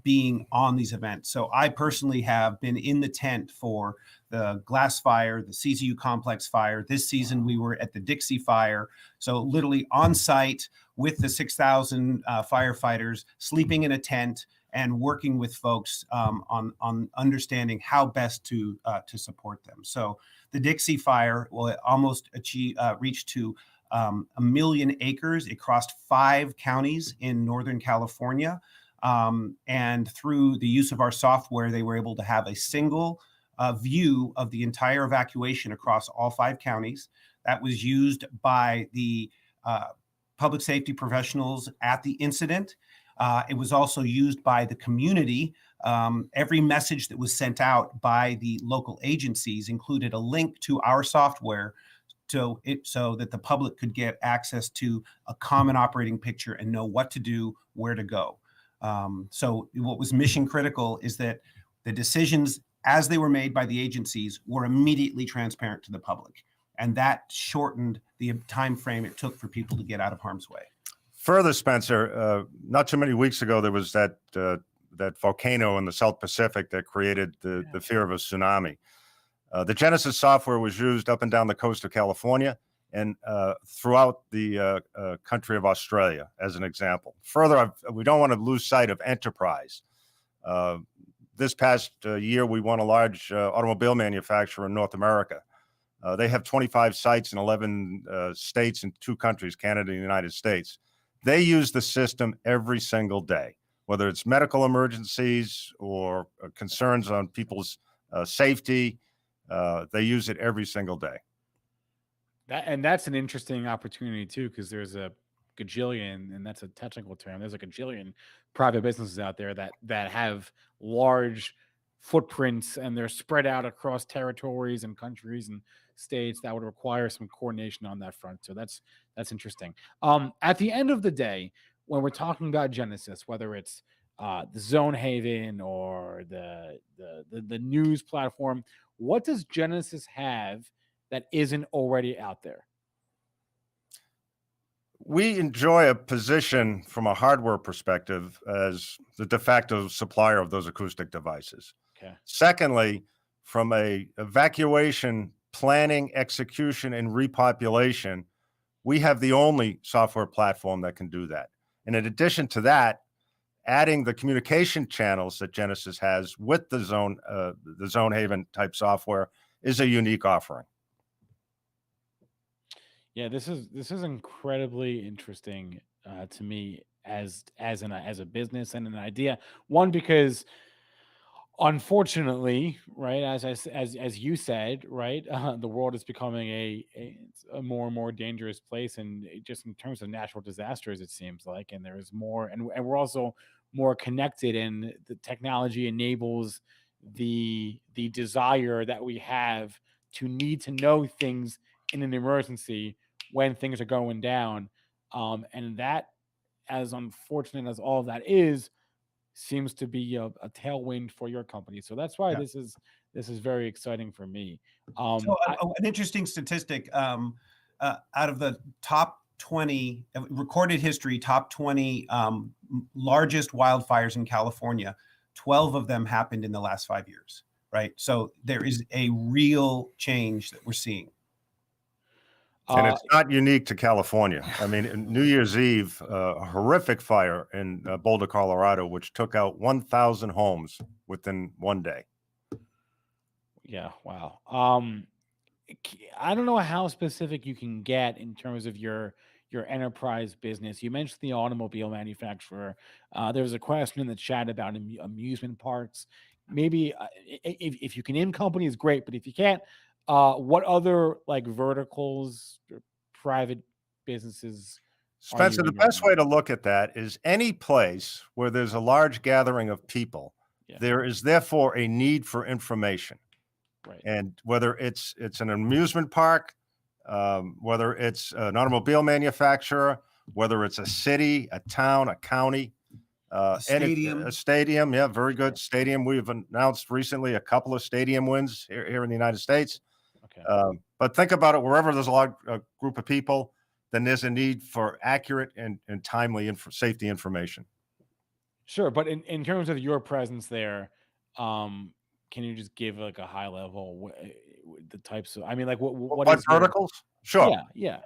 being on these events. So I personally have been in the tent for the Glass Fire, the CZU Complex Fire. This season we were at the Dixie Fire. So literally on site with the 6,000 firefighters, sleeping in a tent and working with folks on understanding how best to support them. So the Dixie Fire will almost reach to 1 million acres. It crossed 5 counties in Northern California. And through the use of our software, they were able to have a single view of the entire evacuation across all 5 counties. That was used by the public safety professionals at the incident. It was also used by the community. Every message that was sent out by the local agencies included a link to our software so that the public could get access to a common operating picture and know what to do, where to go. So what was mission critical is that the decisions as they were made by the agencies, were immediately transparent to the public. And that shortened the time frame it took for people to get out of harm's way. Further, Spencer, not too many weeks ago, there was that volcano in the South Pacific that created the fear of a tsunami. The Genasys software was used up and down the coast of California and throughout the country of Australia, as an example. Further, we don't want to lose sight of enterprise. This past year, we won a large automobile manufacturer in North America. They have 25 sites in 11 states and 2 countries, Canada and the United States. They use the system every single day, whether it's medical emergencies or concerns on people's safety. They use it every single day. That's an interesting opportunity too, because there's a gajillion, and that's a technical term. There's a gajillion private businesses out there that have large footprints, and they're spread out across territories and countries and states that would require some coordination on that front. So that's interesting. At the end of the day, when we're talking about Genasys, whether it's the Zone Haven or the news platform, what does Genasys have that isn't already out there? We enjoy a position from a hardware perspective as the de facto supplier of those acoustic devices. Okay. Secondly, from a evacuation, planning, execution, and repopulation, we have the only software platform that can do that. And in addition to that, adding the communication channels that Genasys has with the Zone Haven type software is a unique offering. Yeah, this is incredibly interesting to me as a business and an idea. One, because unfortunately, right, as you said, right, the world is becoming a more and more dangerous place, and just in terms of natural disasters, it seems like, and there's more, and we're also more connected, and the technology enables the desire that we have to need to know things in an emergency when things are going down, and that, as unfortunate as all of that is, seems to be a tailwind for your company. So that's why this is very exciting for me. An interesting statistic, out of the top 20 recorded history, top 20 largest wildfires in California, 12 of them happened in the last 5 years, right? So there is a real change that we're seeing. And it's not unique to California. I mean, New Year's Eve, a horrific fire in Boulder, Colorado, which took out 1,000 homes within one day. Yeah, wow. I don't know how specific you can get in terms of your enterprise business. You mentioned the automobile manufacturer. There was a question in the chat about amusement parks. Maybe if you can name companies, great. But if you can't, what other like verticals or private businesses? Spencer, the best way to look at that is any place where there's a large gathering of people, there is therefore a need for information. Right. And whether it's an amusement park, whether it's an automobile manufacturer, whether it's a city, a town, a county, a stadium. A stadium, yeah, very good stadium. We've announced recently a couple of stadium wins here in the United States. Okay. But think about it, wherever there's a large group of people, then there's a need for accurate and timely safety information. Sure. But in terms of your presence there, can you just give like a high level, the types of, I mean, like what is verticals? Sure. Yeah.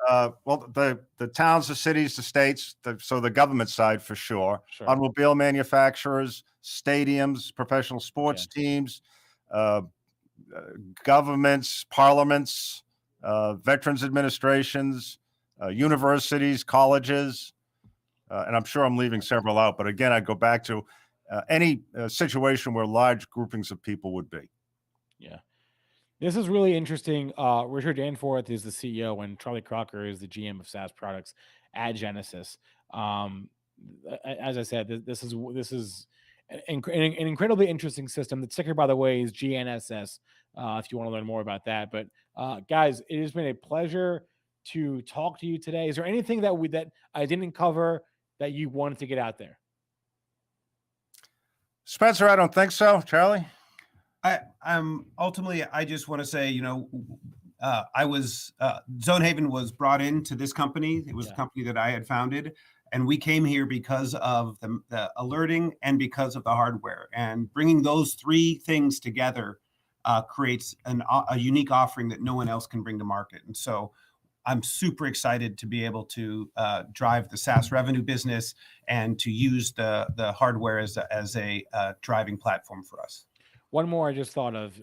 Well, the towns, the cities, the states, so the government side for sure. Automobile manufacturers, stadiums, professional sports teams, governments, parliaments, veterans administrations, universities, colleges, and I'm sure I'm leaving several out. But again, I go back to any situation where large groupings of people would be. Yeah. This is really interesting. Richard Danforth is the CEO, and Charlie Crocker is the GM of SaaS products at Genasys. As I said, this is an incredibly interesting system. The ticker, by the way, is GNSS. If you want to learn more about that, but guys, it has been a pleasure to talk to you today. Is there anything that I didn't cover that you wanted to get out there? Spencer, I don't think so. Charlie? Ultimately, I just want to say, Zonehaven was brought into this company. It was a company that I had founded, and we came here because of the alerting and because of the hardware. And bringing those three things together creates a unique offering that no one else can bring to market. And so I'm super excited to be able to drive the SaaS revenue business and to use the hardware as a driving platform for us. One more I just thought of,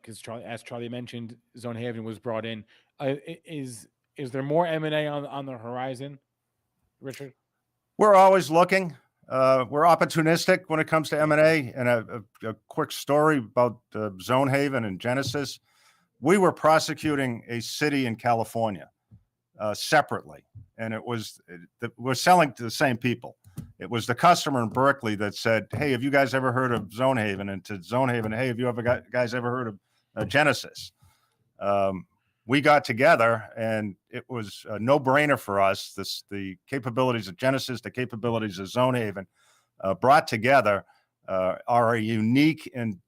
because as Charlie mentioned, Zonehaven was brought in. Is there more M&A on the horizon, Richard? We're always looking. We're opportunistic when it comes to M&A. And a quick story about Zonehaven and Genasys. We were prosecuting a city in California separately, and we're selling to the same people. It was the customer in Berkeley that said, "Hey, have you guys ever heard of Zonehaven?" And to Zonehaven, "Hey, have you guys ever heard of Genasys?" We got together, and it was a no-brainer for us. The capabilities of Genasys, the capabilities of Zonehaven, brought together, are a unique and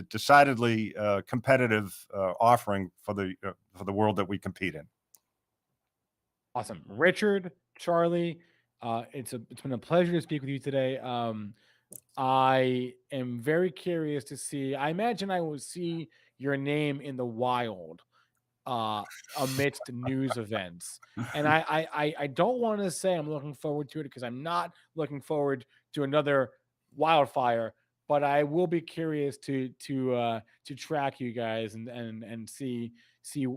decidedly competitive offering for the world that we compete in. Awesome, Richard, Charlie. It's been a pleasure to speak with you today. I am very curious to see. I imagine I will see your name in the wild amidst news events, and I don't want to say I'm looking forward to it, because I'm not looking forward to another wildfire. But I will be curious to track you guys and see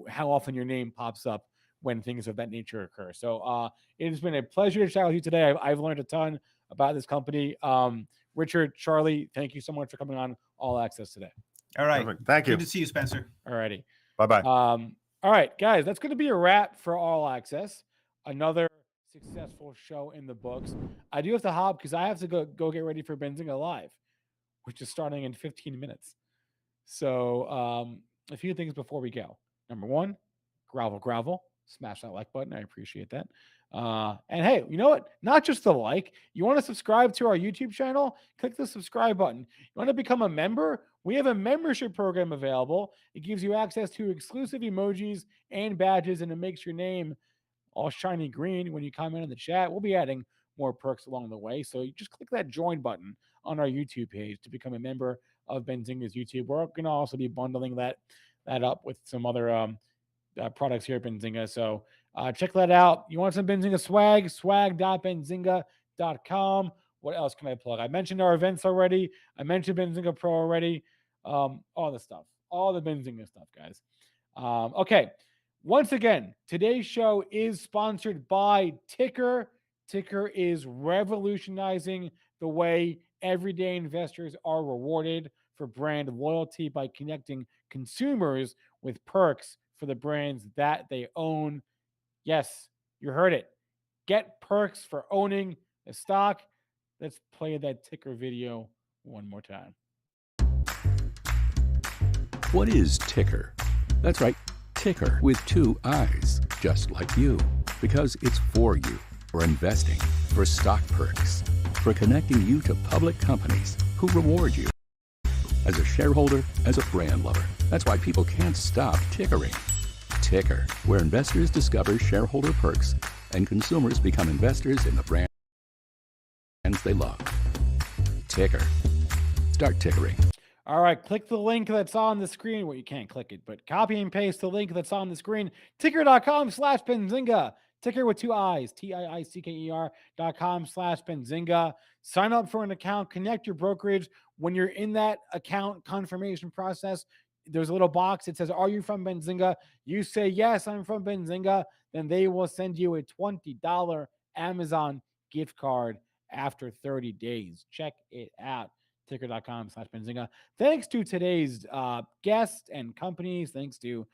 how often your name pops up when things of that nature occur. So it has been a pleasure to chat with you today. I've learned a ton about this company. Richard, Charlie, thank you so much for coming on All Access today. All right. Perfect. Thank you. Good to see you, Spencer. All righty. Bye-bye. All right, guys, that's going to be a wrap for All Access. Another successful show in the books. I do have to hop because I have to go get ready for Benzinga Live, which is starting in 15 minutes. So a few things before we go. Number one, gravel. Smash that like button. I appreciate that. And hey, you know what? Not just the like. You want to subscribe to our YouTube channel? Click the subscribe button. You want to become a member? We have a membership program available. It gives you access to exclusive emojis and badges, and it makes your name all shiny green when you comment in the chat. We'll be adding more perks along the way. So you just click that join button on our YouTube page to become a member of Benzinga's YouTube. We're going to also be bundling that up with some other products here at Benzinga. So check that out. You want some Benzinga swag? Swag.benzinga.com. What else can I plug? I mentioned our events already. I mentioned Benzinga Pro already. All the stuff. All the Benzinga stuff, guys. Okay. Once again, today's show is sponsored by Ticker. Ticker is revolutionizing the way everyday investors are rewarded for brand loyalty by connecting consumers with perks for the brands that they own. Yes, you heard it. Get perks for owning a stock. Let's play that Ticker video one more time. What is Ticker? That's right, Ticker with two I's, just like you. Because it's for you, for investing, for stock perks, for connecting you to public companies who reward you. As a shareholder, as a brand lover. That's why people can't stop tickering. Ticker, where investors discover shareholder perks and consumers become investors in the brands they love. Ticker. Start tickering. All right, click the link that's on the screen. Well, you can't click it, but copy and paste the link that's on the screen. Ticker.com/Benzinga. Ticker with two I's. TIICKER.com/Benzinga. Sign up for an account. Connect your brokerage. When you're in that account confirmation process, there's a little box that says, "Are you from Benzinga?" You say, "Yes, I'm from Benzinga." Then they will send you a $20 Amazon gift card after 30 days. Check it out. Ticker.com/Benzinga. Thanks to today's guests and companies. Thanks to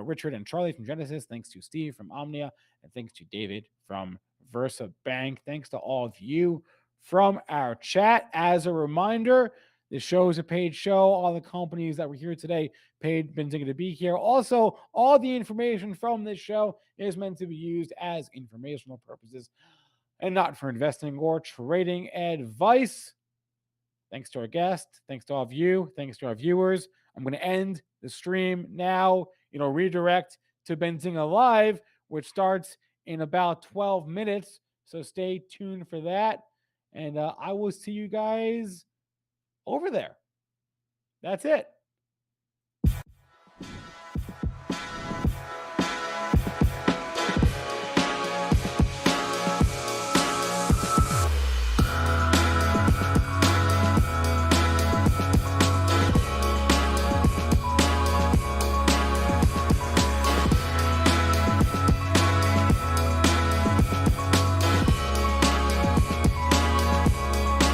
Richard and Charlie from Genasys. Thanks to Steve from Omnia. And thanks to David from VersaBank. Thanks to all of you from our chat. As a reminder, this show is a paid show. All the companies that were here today paid Benzinga to be here. Also, all the information from this show is meant to be used as informational purposes and not for investing or trading advice. Thanks to our guest. Thanks to all of you. Thanks to our viewers. I'm going to end the stream now. It'll redirect to Benzinga Live, which starts in about 12 minutes. So stay tuned for that. And I will see you guys over there. That's it.